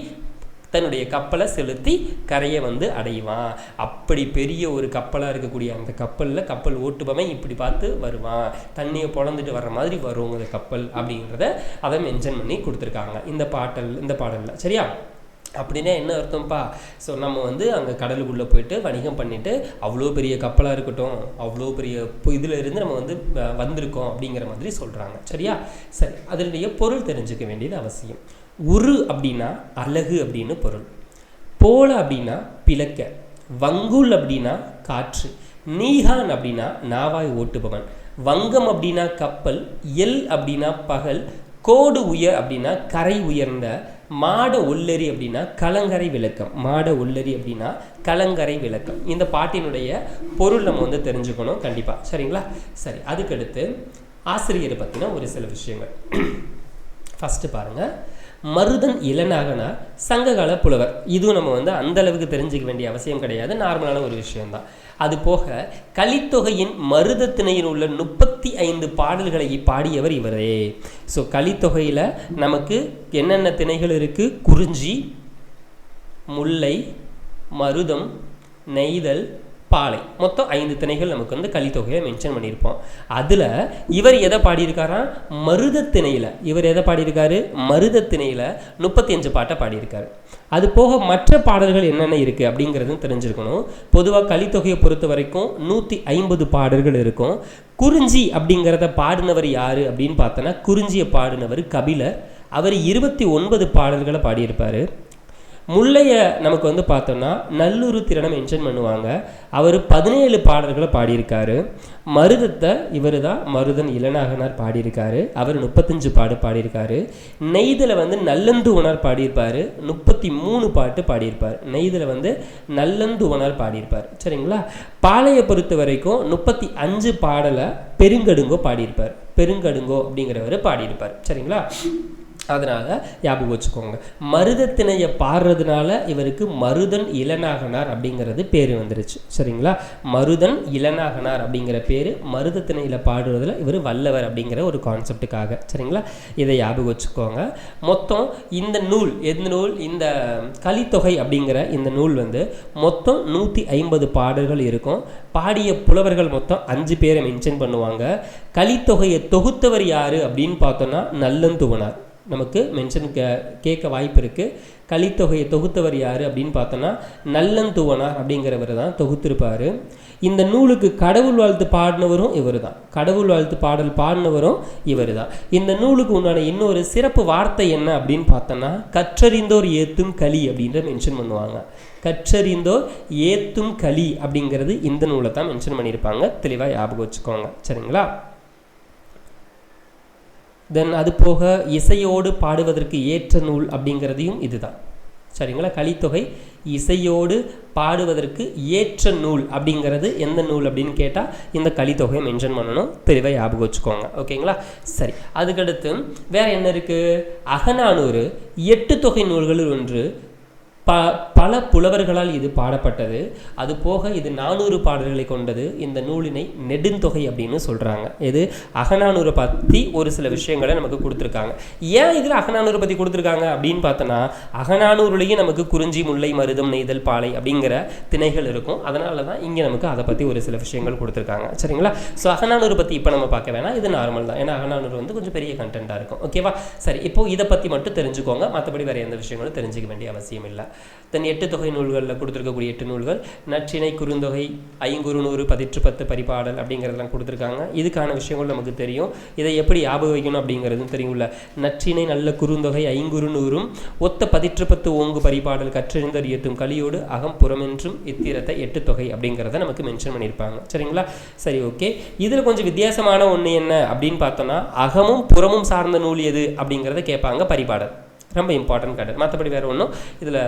தன்னுடைய கப்பலை செலுத்தி கரையை வந்து அடைவான். அப்படி பெரிய ஒரு கப்பலாக இருக்கக்கூடிய அந்த கப்பலில் கப்பல் ஓட்டுபவன் இப்படி பார்த்து வருவான். தண்ணியை பொழந்துட்டு வர்ற மாதிரி வரும் அந்த கப்பல் அப்படிங்கிறத அதை மென்ஷன் பண்ணி கொடுத்துருக்காங்க இந்த பாடலில். சரியா? அப்படின்னா என்ன அர்த்தம்ப்பா? ஸோ நம்ம வந்து அங்கே கடலுக்குள்ளே போயிட்டு வணிகம் பண்ணிவிட்டு அவ்வளோ பெரிய கப்பலாக இருக்கட்டும், அவ்வளோ பெரிய இதில் இருந்து நம்ம வந்து வந்திருக்கோம் அப்படிங்கிற மாதிரி சொல்கிறாங்க. சரியா? சரி, அதனுடைய பொருள் தெரிஞ்சுக்க வேண்டியது அவசியம். உரு அப்படின்னா அழகு அப்படின்னு பொருள், போல அப்படின்னா பிளக்க, வங்குல் அப்படின்னா காற்று, நீகான் அப்படின்னா நாவாய் ஓட்டுபவன், வங்கம் அப்படின்னா கப்பல், எல் அப்படின்னா பகல், கோடு உயர் அப்படின்னா கரை உயர்ந்த, மாட ஒல்லரி அப்படின்னா கலங்கரை விளக்கம். இந்த பாட்டினுடைய பொருள் நம்ம வந்து தெரிஞ்சுக்கணும் கண்டிப்பாக. சரிங்களா? சரி, அதுக்கடுத்து ஆசிரியரை பற்றின ஒரு சில விஷயங்கள். ஃபஸ்ட்டு பாருங்கள், மருதன் இளநாகனார் சங்ககால புலவர். இதுவும் நம்ம வந்து அந்த அளவுக்கு தெரிஞ்சுக்க வேண்டிய அவசியம் கிடையாது, நார்மலான ஒரு விஷயம்தான். அது போக கலித்தொகையின் மருதத்திணையில் உள்ள 35 பாடல்களை பாடியவர் இவரே. ஸோ கலித்தொகையில் நமக்கு என்னென்ன திணைகள் இருக்குது? குறிஞ்சி, முல்லை, மருதம், நெய்தல், பாலை, மொத்தம் 5 திணைகள் நமக்கு வந்து கலித்தொகையை மென்ஷன் பண்ணியிருப்போம். அதில் இவர் எதை பாடியிருக்காரா? மருதத்திணையில். இவர் எதை பாடியிருக்காரு? மருதத்திணையில் 35 பாட்டை பாடியிருக்காரு. அது போக மற்ற பாடல்கள் என்னென்ன இருக்குது அப்படிங்கிறதும் தெரிஞ்சிருக்கணும். பொதுவாக கலித்தொகையை பொறுத்த வரைக்கும் 150 பாடல்கள் இருக்கும். குறிஞ்சி அப்படிங்கிறத பாடினவர் யார் அப்படின்னு பார்த்தோன்னா, குறிஞ்சியை பாடினவர் கபிலர். அவர் 29 பாடல்களை பாடியிருப்பார். முல்லையை நமக்கு வந்து பார்த்தோம்னா நல்லூர் திறனை மென்ஷன் பண்ணுவாங்க. அவர் 17 பாடல்களை பாடியிருக்காரு. மருதத்தை இவர் தான் மருதன் இளநாகனார் பாடியிருக்காரு. அவர் 35 பாட்டு பாடியிருக்காரு. நெய்தலை வந்து நல்லந்துவனார் பாடியிருப்பார். 33 பாட்டு பாடியிருப்பார். நெய்தலை வந்து நல்லந்துவனார் பாடியிருப்பார். சரிங்களா? பாலையை பொறுத்த வரைக்கும் 35 பாடலை பெருங்கடுங்கோ பாடியிருப்பார். பெருங்கடுங்கோ அப்படிங்கிறவர் பாடியிருப்பார். சரிங்களா? அதனால் ஞாபகம் வச்சுக்கோங்க. மருதத்திணையை பாடுறதுனால இவருக்கு மருதன் இளநாகனார் அப்படிங்கிறது பேர் வந்துருச்சு. சரிங்களா? மருதன் இளநாகனார் அப்படிங்கிற பேர் மருதத்திணையில் பாடுறதுல இவர் வல்லவர் அப்படிங்கிற ஒரு கான்செப்டுக்காக. சரிங்களா? இதை ஞாபகம் வச்சுக்கோங்க. மொத்தம் இந்த நூல் எந்த நூல்? இந்த கலித்தொகை அப்படிங்கிற இந்த நூல் வந்து மொத்தம் 150 பாடல்கள் இருக்கும். பாடிய புலவர்கள் மொத்தம் 5 பேரை மென்ஷன் பண்ணுவாங்க. கலித்தொகையை தொகுத்தவர் யார் அப்படின்னு பார்த்தோன்னா நல்லந்துவனார். நமக்கு மென்ஷன் கேட்க வாய்ப்பு இருக்குது. கலித்தொகையை தொகுத்தவர் யார் அப்படின்னு பார்த்தோன்னா நல்லந்துவனார் அப்படிங்கிறவர் தான் தொகுத்திருப்பார். இந்த நூலுக்கு கடவுள் வாழ்த்து பாடினவரும் இவர் தான். கடவுள் வாழ்த்து பாடல் பாடினவரும் இவர் தான். இந்த நூலுக்கு உண்டான இன்னொரு சிறப்பு வார்த்தை என்ன அப்படின்னு பார்த்தோன்னா கற்றறிந்தோர் ஏத்தும் களி அப்படின்ற மென்ஷன் பண்ணுவாங்க. கற்றறிந்தோர் ஏத்தும் களி அப்படிங்கிறது இந்த நூலை தான் மென்ஷன் பண்ணியிருப்பாங்க. தெளிவாக ஞாபகம் வச்சுக்கோங்க. சரிங்களா? தென் அது போக இசையோடு பாடுவதற்கு ஏற்ற நூல் அப்படிங்கிறதையும் இதுதான். சரிங்களா? கலித்தொகை இசையோடு பாடுவதற்கு ஏற்ற நூல் அப்படிங்கிறது எந்த நூல் அப்படின்னு கேட்டால் இந்த கலித்தொகையை மென்ஷன் பண்ணணும். தெளிவாக ஞாபகம் வச்சுக்கோங்க. ஓகேங்களா? சரி, அதுக்கடுத்து வேறு என்ன இருக்குது? அகநானூறு 8 தொகை நூல்களில் ஒன்று. பல புலவர்களால் இது பாடப்பட்டது. அது போக இது 400 பாடல்களை கொண்டது. இந்த நூலினை நெடுந்தொகை அப்படின்னு சொல்கிறாங்க. இது அகநானூரை பற்றி ஒரு சில விஷயங்களை நமக்கு கொடுத்துருக்காங்க. ஏன் இதில் அகநானூரை பற்றி கொடுத்துருக்காங்க அப்படின்னு பார்த்தோன்னா, அகநானூறுலேயும் நமக்கு குறிஞ்சி, முல்லை, மருதம், நெய்தல், பாலை அப்படிங்கிற திணைகள் இருக்கும். அதனால தான் இங்கே நமக்கு அதை பற்றி ஒரு சில விஷயங்கள் கொடுத்துருக்காங்க. சரிங்களா? ஸோ அகநானூரை பற்றி இப்போ நம்ம பார்க்க வேணாம், இது நார்மல் தான். ஏன்னா அகநானூறு வந்து கொஞ்சம் பெரிய கண்டென்ட்டாக இருக்கும். ஓகேவா? சரி, இப்போது இதை பற்றி மட்டும் தெரிஞ்சுக்கோங்க. மற்றபடி வேறு எந்த விஷயங்களும் தெரிஞ்சிக்க வேண்டிய அவசியம் இல்லை. தென் 8 தொகை நூல்களில் கொடுத்துருக்கக்கூடிய 8 நூல்கள் நற்றிணை, குறுந்தொகை, ஐங்குறுநூறு, 10 பரிபாடல் அப்படிங்கிறதெல்லாம் கொடுத்துருக்காங்க. இதுக்கான விஷயங்கள் நமக்கு தெரியும். இதை எப்படி ஞாபகம் வைக்கணும் அப்படிங்கிறதும் தெரியும்ல. நற்றிணை நல்ல குறுந்தொகை 500 ஒத்த 10 ஓங்கு பரிபாடல் கற்றறிந்தர் ஏத்தும் கலியோடு அகம் புறமென்றும் இத்திரத்தை 8 தொகை அப்படிங்கிறத நமக்கு மென்ஷன் பண்ணியிருப்பாங்க. சரிங்களா? சரி, ஓகே. இதில் கொஞ்சம் வித்தியாசமான ஒன்று என்ன அப்படின்னு பார்த்தோன்னா, அகமும் புறமும் சார்ந்த நூல் எது அப்படிங்கிறத கேட்பாங்க. பரிபாடல் ரொம்ப இம்பார்ட்டன்ட் கண்டென்ட். மற்றபடி வேறு ஒன்றும் இதில்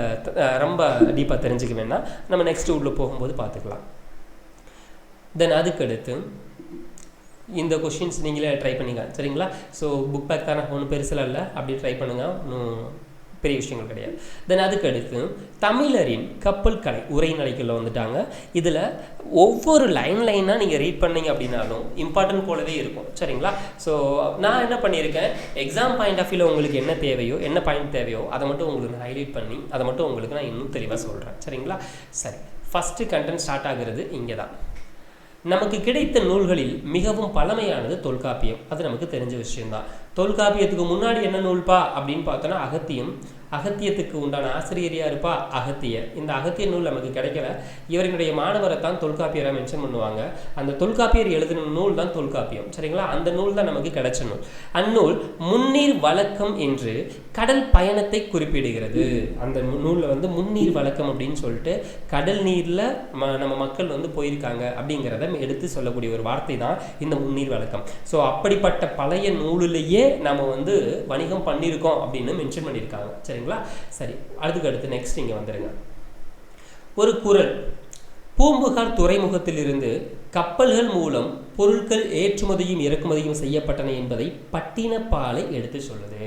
ரொம்ப டீப்பாக தெரிஞ்சுக்க வேண்டாம். நம்ம நெக்ஸ்ட் உள்ள போகும்போது பார்த்துக்கலாம். தென் அதுக்கடுத்து இந்த கொஷின்ஸ் நீங்களே ட்ரை பண்ணிங்க. சரிங்களா? ஸோ புக் பேக் தானே, ஒன்றும் பெருசில் இல்லை, அப்படி ட்ரை பண்ணுங்கள். ஒன்றும் பெரிய விஷயங்கள் கிடையாது. தென் அதுக்கடுத்து தமிழரின் கப்பல் கலை உரைநடைக்குள்ளே வந்துட்டாங்க. இதில் ஒவ்வொரு லைனாக நீங்கள் ரீட் பண்ணீங்க அப்படின்னாலும் இம்பார்ட்டன்ட் போலவே இருக்கும். சரிங்களா? ஸோ நான் என்ன பண்ணியிருக்கேன், எக்ஸாம் பாயிண்ட் ஆஃப் வியூவில் உங்களுக்கு என்ன தேவையோ, என்ன பாயிண்ட் தேவையோ அதை மட்டும் உங்களுக்கு நான் ஹைலைட் பண்ணி அதை மட்டும் உங்களுக்கு நான் இன்னும் தெளிவாக சொல்கிறேன். சரிங்களா? சரி, ஃபஸ்ட்டு கண்டென்ட் ஸ்டார்ட் ஆகிறது இங்கே தான். நமக்கு கிடைத்த நூல்களில் மிகவும் பழமையானது தொல்காப்பியம். அது நமக்கு தெரிஞ்ச விஷயம்தான். தொல்காப்பியத்துக்கு முன்னாடி என்ன நூல்பா அப்படின்னு பார்த்தோன்னா அகத்தியம். அகத்தியத்துக்கு உண்டான ஆசிரியர் யாருப்பா? அகத்தியர். இந்த அகத்திய நூல் நமக்கு கிடைக்கல. இவரினுடைய மாணவரை தான் தொல்காப்பியரை மென்ஷன் பண்ணுவாங்க. அந்த தொல்காப்பியர் எழுதின நூல் தான் தொல்காப்பியம். சரிங்களா? அந்த நூல் தான் நமக்கு கிடைச்ச நூல். அந்நூல் முன்னீர் வழக்கம் என்று கடல் பயணத்தை குறிப்பிடுகிறது. அந்த நூலில் வந்து முன்னீர் வழக்கம் அப்படின்னு சொல்லிட்டு கடல் நீரில் நம்ம மக்கள் வந்து போயிருக்காங்க அப்படிங்கிறத எடுத்து சொல்லக்கூடிய ஒரு வார்த்தை தான் இந்த முன்னீர் வழக்கம். ஸோ அப்படிப்பட்ட பழைய நூலிலேயே நம்ம வந்து வணிகம் பண்ணியிருக்கோம் அப்படின்னு மென்ஷன் பண்ணியிருக்காங்க. சரிங்களா? சரி, அடுத்து நெக்ஸ்ட் இங்கே வந்துடுங்க. ஒரு குறள் பூம்புகார் துறைமுகத்திலிருந்து கப்பல்கள் மூலம் பொருட்கள் ஏற்றுமதியும் இறக்குமதியும் செய்யப்பட்டன என்பதை பட்டினப்பாலை எடுத்து சொல்லுது.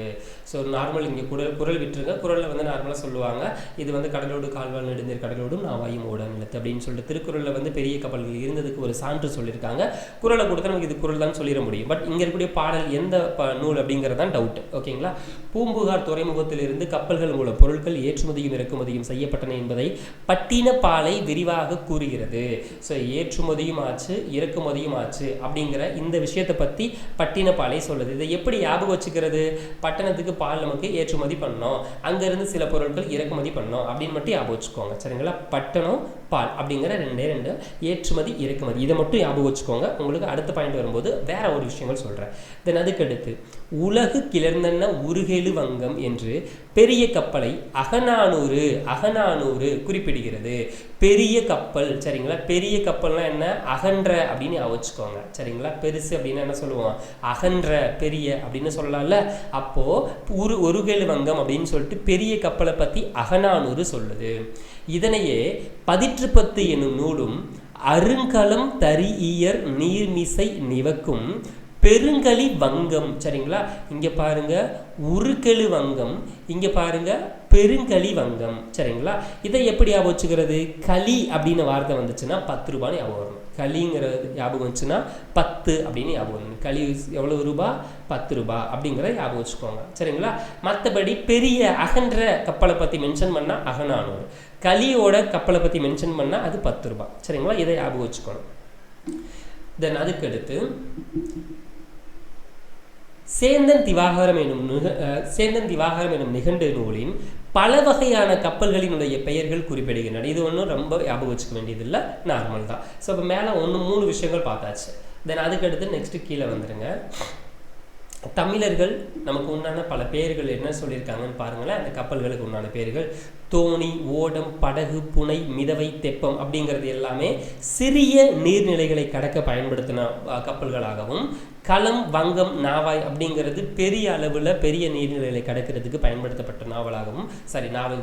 ஸோ நார்மல் இங்கே குறள் விட்டுருங்க. குறளில் வந்து நார்மலாக சொல்லுவாங்க, இது வந்து கடலோடு கால்வாய் நெடுந்தீர் கடலோடும் நாவாயும் ஓட நிலத்து அப்படின்னு சொல்லிட்டு திருக்குறளில் வந்து பெரிய கப்பல்கள் இருந்ததுக்கு ஒரு சான்று சொல்லியிருக்காங்க. குறளை கொடுத்தா நமக்கு இது குறள் தான் சொல்லிட முடியும். பட் இங்கே இருக்கக்கூடிய பாடல் எந்த நூல் அப்படிங்கிறது தான் டவுட். ஓகேங்களா? பூம்புகார் துறைமுகத்திலிருந்து கப்பல்கள் மூலம் பொருட்கள் ஏற்றுமதியும் இறக்குமதியும் செய்யப்பட்டன என்பதை பட்டினப்பாலை விரிவாக கூறுகிறது. ஸோ ஏற்றுமதியும் ஆச்சு, இறக்குமதியும் ஆச்சு அப்படிங்கிற இந்த விஷயத்தை பற்றி பட்டினப்பாலை சொல்லுது. இதை எப்படி ஞாபகம் வச்சுக்கிறது? பட்டணத்துக்கு பால் நமக்கு ஏற்றுமதி பண்ணோம், அங்கேருந்து சில பொருட்கள் இறக்குமதி பண்ணோம் அப்படின்னு மட்டும் ஞாபகம் வச்சுக்கோங்க. சரிங்களா? பட்டணம், பால் அப்படிங்கிற ரெண்டு ஏற்றுமதி இறக்குமதி, இதை மட்டும் ஞாபகம் வச்சுக்கோங்க. உங்களுக்கு அடுத்த பாயிண்ட் வரும்போது வேற ஒரு விஷயங்கள் சொல்கிறேன். தென் அதுக்கடுத்து உலகு கிளர்ந்தன உருகெழு வங்கம் என்று பெரிய கப்பலை அகநானூறு குறிப்பிடுகிறது. பெரிய கப்பல். சரிங்களா? பெரிய கப்பல்னா என்ன? அகன்ற அப்படின்னு வச்சுக்கோங்க. சரிங்களா? பெருசு அப்படின்னா என்ன சொல்லுவோம்? அகன்ற, பெரிய அப்படின்னு சொல்லலாம்ல. அப்போ உருகெழு வங்கம் அப்படின்னு சொல்லிட்டு பெரிய கப்பலை பற்றி அகநானூறு சொல்லுது. இதனையே 10 என்னும் நூலும் அருங்கலம் தரியர் நீர்மிசை நிவக்கும் பெருங்கலி வங்கம். சரிங்களா? இங்கே பாருங்க உருக்கெழு வங்கம், இங்கே பாருங்க பெருங்கலி வங்கம். சரிங்களா? இதை எப்படி ஞாபகம் வச்சுக்கிறது? களி அப்படின்னு வார்த்தை வந்துச்சுன்னா 10 ரூபான்னு ஞாபகம் வரணும். களிங்கிறது ஞாபகம் வந்துச்சுன்னா 10 அப்படின்னு ஞாபகம் வரணும். களி எவ்வளவு ரூபா? 10 ரூபா அப்படிங்கிறத ஞாபகம் வச்சுக்கோங்க. சரிங்களா? மற்றபடி பெரிய அகன்ற கப்பலை பற்றி மென்ஷன் பண்ணால் அகநானூறு, களியோட கப்பலை பற்றி மென்ஷன் பண்ணால் அது 10 ரூபா. சரிங்களா? இதை ஞாபகம் வச்சுக்கணும். தென் அதுக்கடுத்து சேந்தன் திவாகரம் எனும் நிகண்டு நூலின் பல வகையான கப்பல்களினுடைய பெயர்கள் குறிப்பிடுகின்றன. இது ஒன்றும் ரொம்ப ஞாபகம் வச்சுக்க வேண்டியதில்லை, நார்மல் தான். ஸோ இப்போ மேலே 3 விஷயங்கள் பார்த்தாச்சு. தென் அதுக்கடுத்து நெக்ஸ்ட்டு கீழே வந்துடுங்க. தமிழர்கள் நமக்கு உண்டான பல பேர்கள் என்ன சொல்லியிருக்காங்கன்னு பாருங்களேன். அந்த கப்பல்களுக்கு உண்டான பேர்கள் தோணி, ஓடம், படகு, புனை, மிதவை, தெப்பம் அப்படிங்கிறது எல்லாமே சிறிய நீர்நிலைகளை கடக்க பயன்படுத்தின கப்பல்களாகவும், களம், வங்கம், நாவாய் அப்படிங்கிறது பெரிய அளவில் பெரிய நீர்நிலைகளை கடக்கிறதுக்கு பயன்படுத்தப்பட்ட நாவல்னு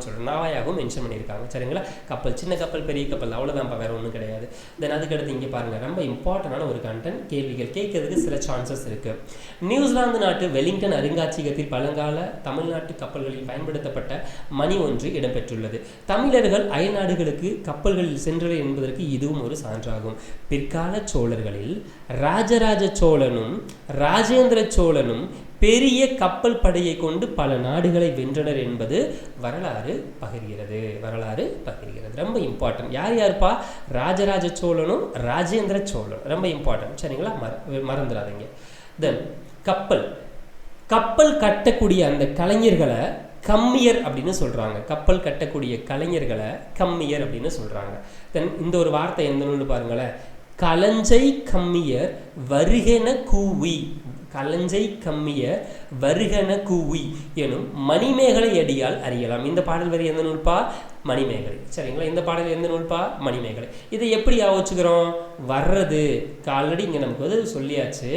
சொல்கிறேன், நாவாயாகவும் மென்ஷன் பண்ணியிருக்காங்க. சரிங்களா? கப்பல், சின்ன கப்பல், பெரிய கப்பல், அவ்வளோதான், வேறு ஒன்றும் கிடையாது. தென் அதுக்கடுத்து இங்கே பாருங்கள், ரொம்ப இம்பார்ட்டண்டான ஒரு கண்டென்ட். கேள்விகள் கேட்கறதுக்கு சில சான்சஸ் இருக்குது. நியூசிலாந்து நாட்டு வெலிங்டன் அருங்காட்சியகத்தில் பழங்கால தமிழ்நாட்டு கப்பல்களில் பயன்படுத்தப்பட்ட மணி ஒன்று இடம்பெற்று இடம்பெற்றுள்ளது. தமிழர்கள் அயல்நாடுகளுக்கு கப்பல்களில் சென்றனர் என்பதற்கு இதுவும் ஒரு சான்றாகும். பிற்கால சோழர்களில் ராஜராஜ சோழனும் ராஜேந்திர சோழனும் பெரிய கப்பல் படையை கொண்டு பல நாடுகளை வென்றனர் என்பது வரலாறு பகிர்கிறது. ரொம்ப இம்பார்ட்டன்ட். யார் யாருப்பா? ராஜராஜ சோழனும் ராஜேந்திர சோழன். ரொம்ப இம்பார்ட்டன்ட். சரிங்களா? மறந்துடாதீங்க. தென் கப்பல் கட்டக்கூடிய அந்த கலைஞர்களை கம்மியர் அப்படின்னு சொல்றாங்க. கப்பல் கட்டக்கூடிய கலைஞர்களை கம்மியர் அப்படின்னு சொல்றாங்க. தென் இந்த ஒரு வார்த்தை எந்த நூல் பாருங்களேன். களஞ்சை கம்மியர் வருகென கூவி, களஞ்சை கம்மியர் வருகென கூவி எனும் மணிமேகலை அடியால் அறியலாம். இந்த பாடல் வரி எந்த நூல்பா? மணிமேகலை. சரிங்களா? இந்த பாடல் எந்த நூல்பா? மணிமேகலை. இதை எப்படி யோசிச்சுக்கிறோம்? வர்றது ஆல்ரெடி இங்கே நமக்கு வந்து சொல்லியாச்சு.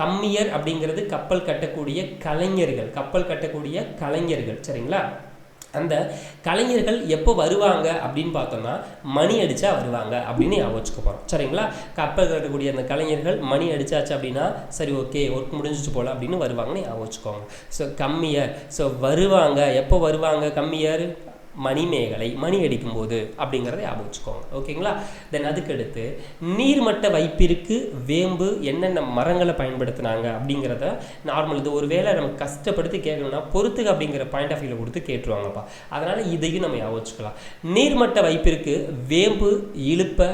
கம்மியர் அப்படிங்கிறது கப்பல் கட்டக்கூடிய கலைஞர்கள். சரிங்களா? அந்த கலைஞர்கள் எப்போ வருவாங்க அப்படின்னு பார்த்தோம்னா மணி அடித்தா வருவாங்க அப்படின்னு யோசிச்சுக்க போகிறோம். சரிங்களா? கப்பல் கட்டக்கூடிய அந்த கலைஞர்கள் மணி அடித்தாச்சு அப்படின்னா சரி ஓகே ஒர்க் முடிஞ்சிச்சு போல அப்படின்னு வருவாங்கன்னு யோசிச்சுக்கோங்க. ஸோ கம்மியர், ஸோ வருவாங்க. எப்போ வருவாங்க கம்மியர்? மணிமேகலை, மணி அடிக்கும்போது அப்படிங்கிறத ஞாபகம் வச்சுக்கோங்க. ஓகேங்களா? தென் அதுக்கடுத்து நீர்மட்ட வைப்பிற்கு வேம்பு என்னென்ன மரங்களை பயன்படுத்தினாங்க அப்படிங்கிறத நார்மல் இது ஒரு வேளை நமக்கு கஷ்டப்படுத்தி கேட்கணும்னா பொறுத்துக்கு அப்படிங்கிற பாயிண்ட் ஆஃப் வியூவில் கொடுத்து கேட்டுருவாங்கப்பா. அதனால் இதையும் நம்ம ஞாபகம் வச்சுக்கலாம். நீர்மட்ட வைப்பிற்கு வேம்பு, இழுப்ப,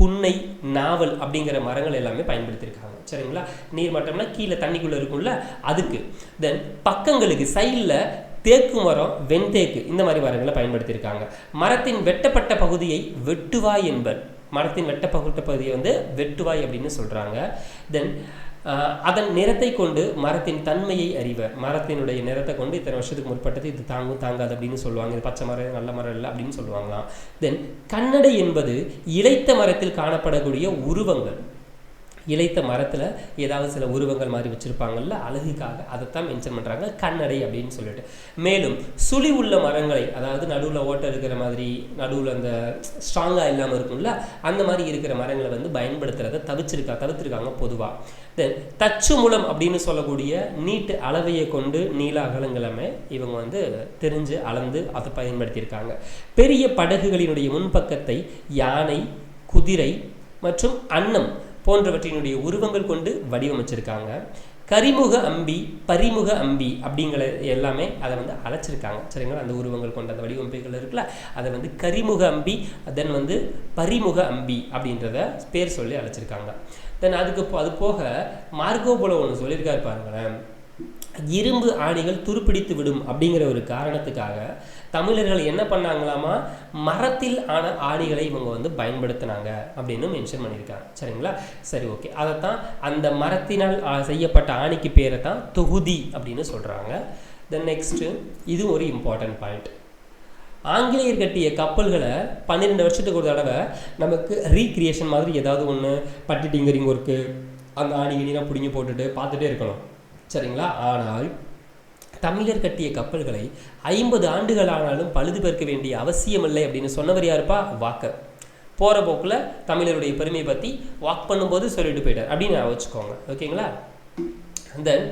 புன்னை, நாவல் அப்படிங்கிற மரங்கள் எல்லாமே பயன்படுத்தியிருக்காங்க. சரிங்களா? நீர்மட்டம்னா கீழே தண்ணிக்குள்ளே இருக்கும்ல அதுக்கு. தென் பக்கங்களுக்கு சைடில் தேக்கு மரம், வெண்தேக்கு இந்த மாதிரி மரங்களை பயன்படுத்தியிருக்காங்க. மரத்தின் வெட்டப்பட்ட பகுதியை வெட்டுவாய் என்பர். மரத்தின் வெட்டப்பட்ட பகுதியை வந்து வெட்டுவாய் அப்படின்னு சொல்கிறாங்க. தென் அதன் நிறத்தை கொண்டு மரத்தின் தன்மையை அறிவர். மரத்தினுடைய நிறத்தை கொண்டு இத்தனை வருஷத்துக்கு முற்பட்டது இது தாங்கும் தாங்காது அப்படின்னு சொல்லுவாங்க. இது பச்சை மரம் நல்ல மரம் இல்லை அப்படின்னு சொல்லுவாங்களாம். தென் கண்ணடை என்பது இளைத்த மரத்தில் காணப்படக்கூடிய உருவங்கள். இளைத்த மரத்தில் ஏதாவது சில உருவங்கள் மாதிரி வச்சுருப்பாங்கல்ல அழகுக்காக, அதைத்தான் மென்ஷன் பண்ணுறாங்க கண்ணடை அப்படின்னு சொல்லிட்டு. மேலும் சுழி உள்ள மரங்களை, அதாவது நடுவில் ஓட்டை இருக்கிற மாதிரி நடுவில் அந்த ஸ்ட்ராங்காக இல்லாமல் இருக்கும்ல அந்த மாதிரி இருக்கிற மரங்களை வந்து பயன்படுத்துகிறத தவிர்த்திருக்காங்க பொதுவாக. தென் தச்சு மூலம் அப்படின்னு சொல்லக்கூடிய நீட்டு அளவையை கொண்டு நீள அகலங்களுமே இவங்க வந்து தெரிஞ்சு அளந்து அதை பயன்படுத்தியிருக்காங்க. பெரிய படகுகளினுடைய முன்பக்கத்தை யானை, குதிரை மற்றும் அன்னம் போன்றவற்றினுடைய உருவங்கள் கொண்டு வடிவமைச்சிருக்காங்க. கரிமுக அம்பி, பரிமுக அம்பி அப்படிங்கிற எல்லாமே அதை வந்து அழைச்சிருக்காங்க. சரிங்களா? அந்த உருவங்கள் கொண்ட அந்த வடிவமைப்புகள் இருக்குல்ல அதை வந்து கரிமுக அம்பி, தென் வந்து பரிமுக அம்பி அப்படின்றத பேர் சொல்லி அழைச்சிருக்காங்க. தென் அது போக மார்கோபோலோ ஒன்று சொல்லியிருக்காரு பாருங்களேன். இரும்பு ஆணிகள் துருப்பிடித்து விடும் அப்படிங்கிற ஒரு காரணத்துக்காக தமிழர்கள் என்ன பண்ணாங்களாமா, மரத்தில் ஆன ஆணிகளை இவங்க வந்து பயன்படுத்தினாங்க அப்படின்னு மென்ஷன் பண்ணியிருக்காங்க. சரிங்களா? சரி ஓகே. அதைத்தான் அந்த மரத்தினால் செய்யப்பட்ட ஆணிக்கு பேரை தான் தொகுதி அப்படின்னு சொல்கிறாங்க. தென் நெக்ஸ்ட்டு இது ஒரு இம்பார்ட்டன்ட் பாயிண்ட். ஆங்கிலேயர் கட்டிய கப்பல்களை 12 வருஷத்துக்கு ஒரு தடவை நமக்கு ரீக்ரியேஷன் மாதிரி ஏதாவது ஒன்று பட்டி டிங்கரிங் ஒர்க்கு அந்த ஆணிகிலாம் பிடிங்கி போட்டுட்டு பார்த்துட்டே இருக்கணும். சரிங்களா? ஆனால் தமிழர் கட்டிய கப்பல்களை 50 ஆண்டுகள் ஆனாலும் பழுது பெருக்க வேண்டிய அவசியமில்லை அப்படின்னு சொன்னவர் யாருப்பா? வாக்கர். போகிற போக்கில் தமிழருடைய பெருமையை பற்றி வாக் பண்ணும்போது சொல்லிட்டு போயிட்டார் அப்படின்னு வச்சுக்கோங்க. ஓகேங்களா? தென்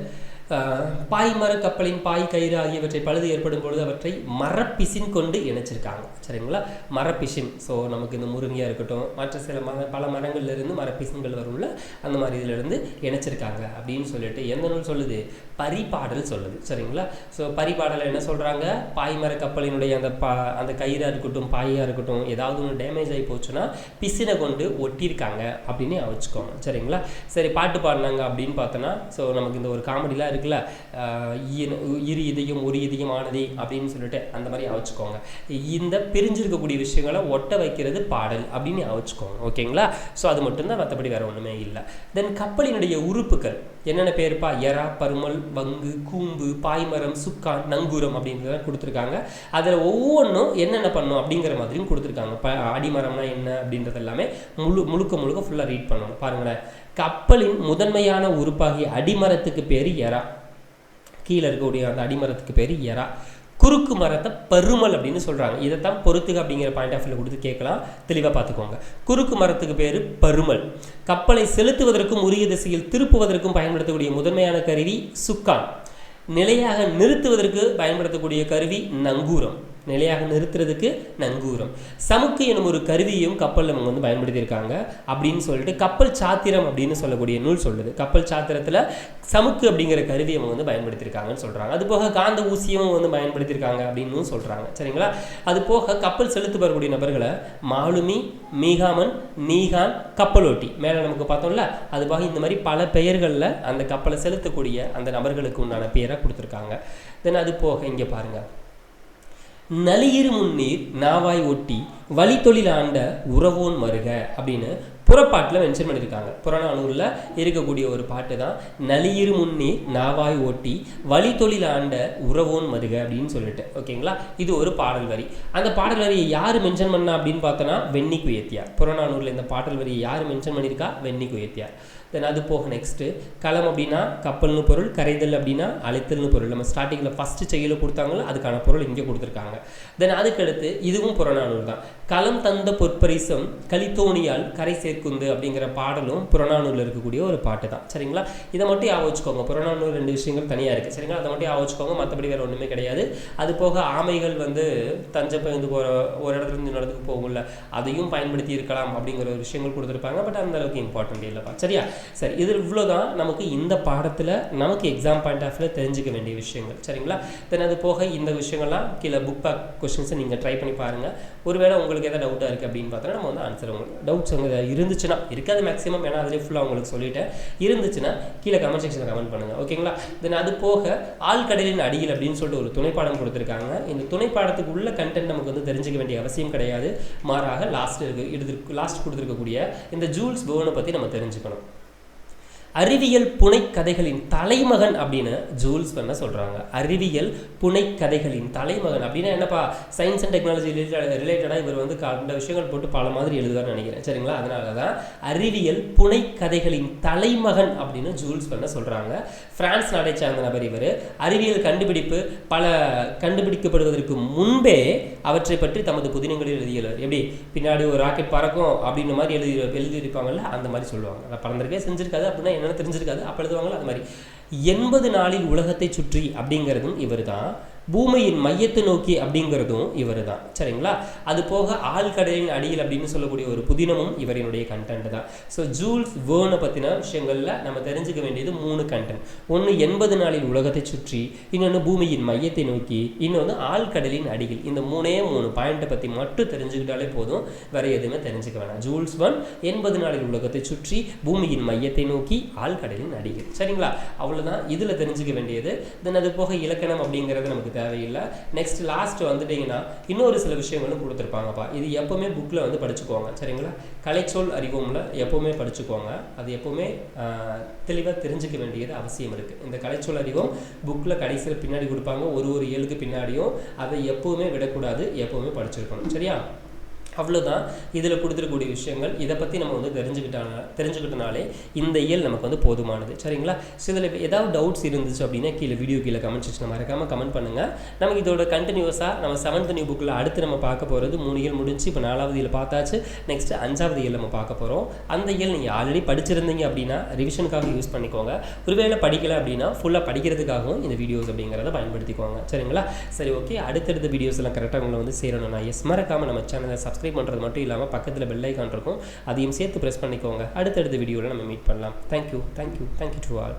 பாய்மர கப்பலின் பாய், கயிறு ஆகியவற்றை பழுது ஏற்படும் பொழுது அவற்றை மரப்பிசின் கொண்டு இணைச்சிருக்காங்க. சரிங்களா? மரப்பிசின். ஸோ நமக்கு இந்த முருங்கையாக இருக்கட்டும் மற்ற சில பல மரங்கள்லேருந்து மரப்பிசின்கள் வரும்ல அந்த மாதிரி இதிலிருந்து இணைச்சிருக்காங்க அப்படின்னு சொல்லிட்டு எந்த நூல் சொல்லுது? பரிபாடல் சொல்லுது. சரிங்களா? ஸோ பரிபாடலை என்ன சொல்கிறாங்க? பாய்மர கப்பலினுடைய அந்த கயிறாக இருக்கட்டும் பாயாக இருக்கட்டும் ஏதாவது ஒன்று டேமேஜ் ஆகி போச்சுன்னா பிசினை கொண்டு ஒட்டியிருக்காங்க அப்படின்னு வச்சுக்கோங்க. சரிங்களா? சரி பாட்டு பாடினாங்க அப்படின்னு பார்த்தோன்னா ஸோ நமக்கு இந்த ஒரு காமெடிலாம் இருக்குல்ல இரு இதயம் ஒரு இதயம் ஆனதே அப்படின்னு சொல்லிட்டு அந்த மாதிரி வச்சுக்கோங்க. இந்த பிரிஞ்சிருக்கக்கூடிய விஷயங்களை ஒட்ட வைக்கிறது பாடல் அப்படின்னு வச்சுக்கோங்க. ஓகேங்களா? ஸோ அது மட்டும்தான், மற்றபடி வேற ஒன்றுமே இல்லை. தென் கப்பலினுடைய உறுப்புகள் என்னென்ன பேருப்பா? எறா, பருமல், வங்கு, கூம்பு, பாய்மரம், சுக்கான், நங்கூரம் அப்படின்றத கொடுத்துருக்காங்க. அதில் ஒவ்வொன்றும் என்னென்ன பண்ணும் அப்படிங்கிற மாதிரியும் கொடுத்துருக்காங்க. அடிமரம்னா என்ன அப்படின்றது எல்லாமே முழுக்க ஃபுல்லாக ரீட் பண்ணணும். பாருங்களேன். கப்பலின் முதன்மையான உறுப்பாகிய அடிமரத்துக்கு பேர் எறா. கீழே இருக்கக்கூடிய அந்த அடிமரத்துக்கு பேர் எறா. குறுக்கு மரத்தை பருமல் அப்படின்னு சொல்கிறாங்க. இதைத்தான் பொறுத்துக்கு அப்படிங்கிற பாயிண்ட் ஆஃப் வியூவில் கொடுத்து கேட்கலாம். தெளிவாக பார்த்துக்கோங்க. குறுக்கு மரத்துக்கு பேர் பருமல். கப்பலை செலுத்துவதற்கும் உரிய திசையில் திருப்புவதற்கும் பயன்படுத்தக்கூடிய முதன்மையான கருவி சுக்கான். நிலையாக நிறுத்துவதற்கு பயன்படுத்தக்கூடிய கருவி நங்கூரம். நிலையாக நிறுத்துறதுக்கு நங்கூரம். சமுக்கு எனும் ஒரு கருவியும் கப்பலில் அவங்க வந்து பயன்படுத்தியிருக்காங்க அப்படின்னு சொல்லிட்டு கப்பல் சாத்திரம் அப்படின்னு சொல்லக்கூடிய நூல் சொல்லுது. கப்பல் சாத்திரத்தில் சமுக்கு அப்படிங்கிற கருவியை அவங்க வந்து பயன்படுத்தியிருக்காங்கன்னு சொல்கிறாங்க. அது போக காந்த ஊசியும் வந்து பயன்படுத்தியிருக்காங்க அப்படின்னு சொல்கிறாங்க. சரிங்களா? அது போக கப்பல் செலுத்து வரக்கூடிய நபர்களை மாலுமி, மீகாமன், நீகான், கப்பலோட்டி மேலே நமக்கு பார்த்தோம்ல, அது போக இந்த மாதிரி பல பெயர்களில் அந்த கப்பலை செலுத்தக்கூடிய அந்த நபர்களுக்கு உண்டான பெயரை கொடுத்துருக்காங்க. தென் அது போக இங்கே பாருங்கள், நலியிரு முன்னீர் நாவாய் ஒட்டி வழித்தொழில் ஆண்ட உறவோன் மருக அப்படின்னு புறப்பாட்டில் மென்ஷன் பண்ணியிருக்காங்க. புறநானூரில் இருக்கக்கூடிய ஒரு பாட்டு தான் நலியிரு முன்னீர் நாவாய் ஓட்டி வழித்தொழில் ஆண்ட உறவோன் மருக அப்படின்னு சொல்லிட்டு. ஓகேங்களா? இது ஒரு பாடல் வரி. அந்த பாடல் வரியை யார் மென்ஷன் பண்ணா அப்படின்னு பார்த்தோன்னா வெண்ணி குயத்தியார். புறநானூரில் இந்த பாடல் வரியை யார் மென்ஷன் பண்ணியிருக்கா? வெண்ணி குயத்தியார். தென் அது போக நெக்ஸ்ட்டு களம் அப்படின்னா கப்பல்னு பொருள், கரைதல் அப்படின்னா அழைத்தல்னு பொருள். நம்ம ஸ்டார்டிங்கில் ஃபஸ்ட்டு செயலை கொடுத்தாங்களோ அதுக்கான பொருள் இங்கே கொடுத்துருக்காங்க. தென் அதுக்கடுத்து இதுவும் புறநானூறு தான். களம் தந்த பொற்பரிசம் கலித்தோணியால் கரை சேர்க்குந்து அப்படிங்கிற பாடலும் புறநானூரில் இருக்கக்கூடிய ஒரு பாட்டு தான். சரிங்களா? இதை மட்டும் ஞாபகம் வச்சுக்கோங்க. புறநானூறு 2 விஷயங்கள் தனியாக இருக்குது. சரிங்களா? அதை மட்டும் ஞாபகம் வச்சுக்கோங்க. மற்றபடி வேறு ஒன்றுமே கிடையாது. அது போக ஆமைகள் வந்து தஞ்சை பயந்து போகிற ஒரு இடத்துல இன்னொரு இடத்துக்கு போகும்ல, அதையும் பயன்படுத்தி இருக்கலாம் அப்படிங்கிற ஒரு விஷயங்கள் கொடுத்துருப்பாங்க. பட் அந்த அளவுக்கு இம்பார்ட்டன்ட் இல்லைப்பா. சரியா? சரி, இது இவ்வளோதான் நமக்கு இந்த பாடத்தில் நமக்கு எக்ஸாம் பாயிண்ட் ஆஃப் வியூவில் தெரிஞ்சுக்க வேண்டிய விஷயங்கள். சரிங்களா? தென் அது போக இந்த விஷயங்கள்லாம் கீழே புக் பேக் கொஸ்டின்ஸை நீங்கள் ட்ரை பண்ணி பாருங்கள். ஒருவேளை உங்களுக்கு எதாவது டவுட்டாக இருக்குது அப்படின்னு பார்த்தோன்னா நம்ம வந்து ஆன்சர் உங்களுக்கு டவுட்ஸ் அங்கே இருந்துச்சுன்னா, இருக்காது மேக்ஸிமம், ஏன்னா அதிலே ஃபுல்லாக உங்களுக்கு சொல்லிட்டேன், இருந்துச்சுன்னா கீழே கமெண்ட் செக்ஷனில் கமெண்ட் பண்ணுங்கள். ஓகேங்களா? தென் அது போக ஆழ்கடலின் அடியில் அப்படின்னு சொல்லிட்டு ஒரு துணைப்பாடம் கொடுத்துருக்காங்க. இந்த துணைப்பாடத்துக்கு உள்ள கண்டென்ட் நமக்கு வந்து தெரிஞ்சுக்க வேண்டிய அவசியம் கிடையாது. மாறாக லாஸ்ட் கொடுத்துருக்கக்கூடிய இந்த ஜூல்ஸ் வேர்னை பற்றி நம்ம தெரிஞ்சுக்கணும். அறிவியல் புனைக்கதைகளின் தலைமகன் அப்படின்னு ஜூல்ஸ் வெர்னை சொல்கிறாங்க. அறிவியல் புனைக்கதைகளின் தலைமகன் அப்படின்னா என்னப்பா, சயின்ஸ் அண்ட் டெக்னாலஜி ரிலேட்டடாக இவர் வந்து கண்ட விஷயங்கள் போட்டு பல மாதிரி எழுதுவார்னு நினைக்கிறேன். சரிங்களா? அதனால தான் அறிவியல் புனைக்கதைகளின் தலைமகன் அப்படின்னு ஜூல்ஸ் வெர்னை சொல்கிறாங்க. பிரான்ஸ் நாட்டை சார்ந்த நபர் இவர். அறிவியல் கண்டுபிடிப்பு பல கண்டுபிடிக்கப்படுவதற்கு முன்பே அவற்றை பற்றி தமது புதினங்களில் எழுதியுள்ளார். எப்படி பின்னாடி ஒரு ராக்கெட் பறக்கும் அப்படின்ற மாதிரி எழுதியிருப்பாங்கல்ல, அந்த மாதிரி சொல்லுவாங்க. பறந்திருக்கே செஞ்சிருக்காது அப்படின்னா என்னென்ன தெரிஞ்சிருக்காது, அப்போ எழுதுவாங்களா அது மாதிரி. 80 நாளில் உலகத்தை சுற்றி அப்படிங்கிறதும் இவர் தான். பூமியின் மையத்தை நோக்கி அப்படிங்கிறதும் இவர் தான். சரிங்களா? அது போக ஆழ்கடலின் அடியில் அப்படின்னு சொல்லக்கூடிய ஒரு புதினமும் இவரினுடைய கண்டென்ட் தான். ஸோ ஜூல்ஸ் வேர்னை பற்றின விஷயங்களில் நம்ம தெரிஞ்சுக்க வேண்டியது 3 கண்டென்ட். ஒன்று 80 நாளில் உலகத்தை சுற்றி, இன்னொன்று பூமியின் மையத்தை நோக்கி, இன்னொன்று ஆழ்கடலின் அடியில். இந்த 3 பாயிண்ட்டை பற்றி மட்டும் தெரிஞ்சுக்கிட்டாலே போதும், வேற எதுவுமே தெரிஞ்சுக்க வேணாம். ஜூல்ஸ் 1 80 நாளில் உலகத்தை சுற்றி, பூமியின் மையத்தை நோக்கி, ஆழ்கடலின் அடியில். சரிங்களா? அவ்வளோதான் இதில் தெரிஞ்சுக்க வேண்டியது. தென் அது போக இலக்கணம் அப்படிங்கிறது நமக்கு தேவையில்லை. நெக்ஸ்ட் லாஸ்ட் வந்துட்டீங்கன்னா இன்னொரு சில விஷயங்களும் கொடுத்துருப்பாங்கப்பா. இது எப்போவுமே புக்கில் வந்து படிச்சுக்கோங்க. சரிங்களா? கலைச்சொல் அறிவோம்ல எப்போவுமே படிச்சுக்கோங்க. அது எப்போவுமே தெளிவாக தெரிஞ்சுக்க வேண்டியது அவசியம் இருக்குது. இந்த கலைச்சொல் அறிவோம் புக்கில் கடைசியில் பின்னாடி கொடுப்பாங்க, ஒரு ஏழுக்கு பின்னாடியும். அதை எப்போவுமே விடக்கூடாது, எப்போவுமே படிச்சிருக்கணும். சரியா? அவ்வளோதான் இதில் கொடுத்துருக்கக்கூடிய விஷயங்கள். இதை பற்றி நம்ம வந்து தெரிஞ்சுக்கிட்டனாலே இந்த இயல் நமக்கு வந்து போதுமானது. சரிங்களா? ஸோ இதில் ஏதாவது டவுட்ஸ் இருந்துச்சு அப்படின்னா வீடியோ கீழே கமெண்ட் செக்ஷனில் மறக்காமல் கமெண்ட் பண்ணுங்கள். நமக்கு இதோட கண்டினியூஸாக நம்ம 7th நியூ புக்கில் அடுத்து நம்ம பார்க்க போகிறது 3 இயல் முடிஞ்சு இப்போ 4வது இயல் பார்த்தாச்சு. நெக்ஸ்ட் 5வது இயல் நம்ம பார்க்க போகிறோம். அந்த இயல் நீங்கள் ஆல்ரெடி படிச்சிருந்தீங்க அப்படின்னா ரிவிஷனுக்காக யூஸ் பண்ணிக்கோங்க. ஒருவேளை படிக்கலை அப்படின்னா ஃபுல்லாக படிக்கிறதுக்காகவும் இந்த வீடியோஸ் அப்படிங்கிறத பயன்படுத்திக்கோங்க. சரிங்களா? சரி, ஓகே. அடுத்தடுத்த வீடியோஸ் எல்லாம் கரெக்டாக உங்களை வந்து சேரணும்னா மறக்காமல் நம்ம சேனலை சப்ஸ்கிரைப் பண்ணுறது மட்டும் இல்லாமல் பக்கத்தில் பெல் ஐகான் இருக்கும், அதையும் சேர்த்து ப்ரெஸ் பண்ணிக்கோங்க. அடுத்தடுத்த வீடியோவில் நம்ம மீட் பண்ணலாம். Thank you to all.